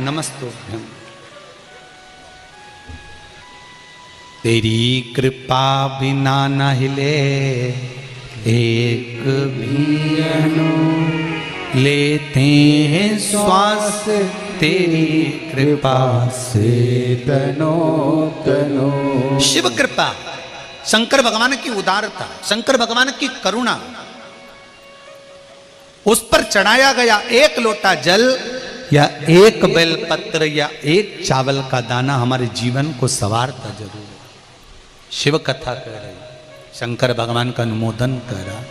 नमस्तो। तेरी कृपा बिना न हिले एक भी अणु, लेते हैं श्वास तेरी कृपा से तनो तनो। शिव कृपा, शंकर भगवान की उदारता, शंकर भगवान की करुणा। उस पर चढ़ाया गया 1 लोटा जल या 1 बेलपत्र या 1 चावल का दाना हमारे जीवन को संवारता जरूर। शिव कथा कह रही, शंकर भगवान का अनुमोदन कर रहा।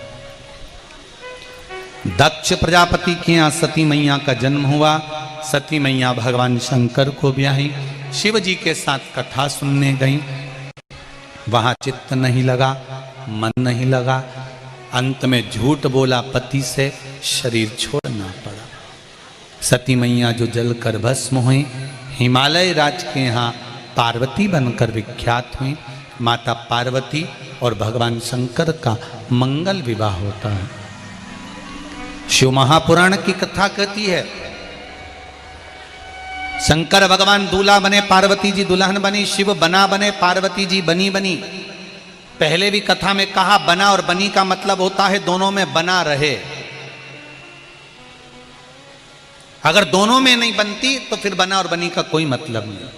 दक्ष प्रजापति के यहाँ सती मैया का जन्म हुआ। सती मैया भगवान शंकर को ब्याही, शिव जी के साथ कथा सुनने गई। वहां चित्त नहीं लगा, मन नहीं लगा। अंत में झूठ बोला पति से, शरीर छोड़ना पड़ा। सती मैया जो जल कर भस्म हुई, हिमालय राज के यहाँ पार्वती बनकर विख्यात हुई। माता पार्वती और भगवान शंकर का मंगल विवाह होता है। शिव महापुराण की कथा कहती है, शंकर भगवान दूल्हा बने, पार्वती जी दुल्हन बनी, शिव बना बने, पार्वती जी बनी बनी। पहले भी कथा में कहा, बना और बनी का मतलब होता है दोनों में बना रहे। अगर दोनों में नहीं बनती तो फिर बना और बनी का कोई मतलब नहीं।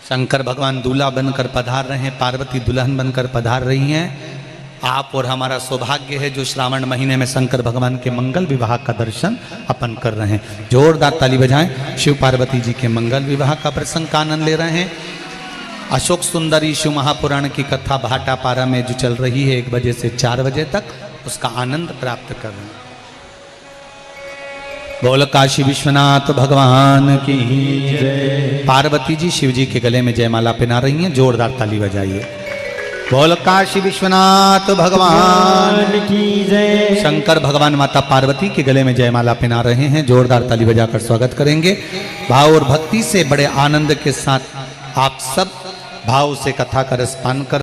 शंकर भगवान दूल्हा बनकर पधार रहे हैं, पार्वती दुल्हन बनकर पधार रही हैं। आप और हमारा सौभाग्य है जो श्रावण महीने में शंकर भगवान के मंगल विवाह का दर्शन अपन कर रहे हैं। जोरदार ताली बजाएं। शिव पार्वती जी के मंगल विवाह का प्रसंग का आनंद ले रहे हैं। अशोक सुंदरी शिव महापुराण की कथा भाटापारा में जो चल रही है 1 बजे से 4 बजे तक, उसका आनंद प्राप्त कर रहे हैं। बोल काशी विश्वनाथ भगवान की जय। पार्वती जी शिव जी के गले में जयमाला पहना रही हैं, जोरदार ताली बजाइए। बोल काशी विश्वनाथ भगवान की जय। शंकर भगवान माता पार्वती के गले में जयमाला पहना रहे हैं, जोरदार ताली बजाकर स्वागत करेंगे। भाव और भक्ति से बड़े आनंद के साथ आप सब भाव से कथा का रसपान कर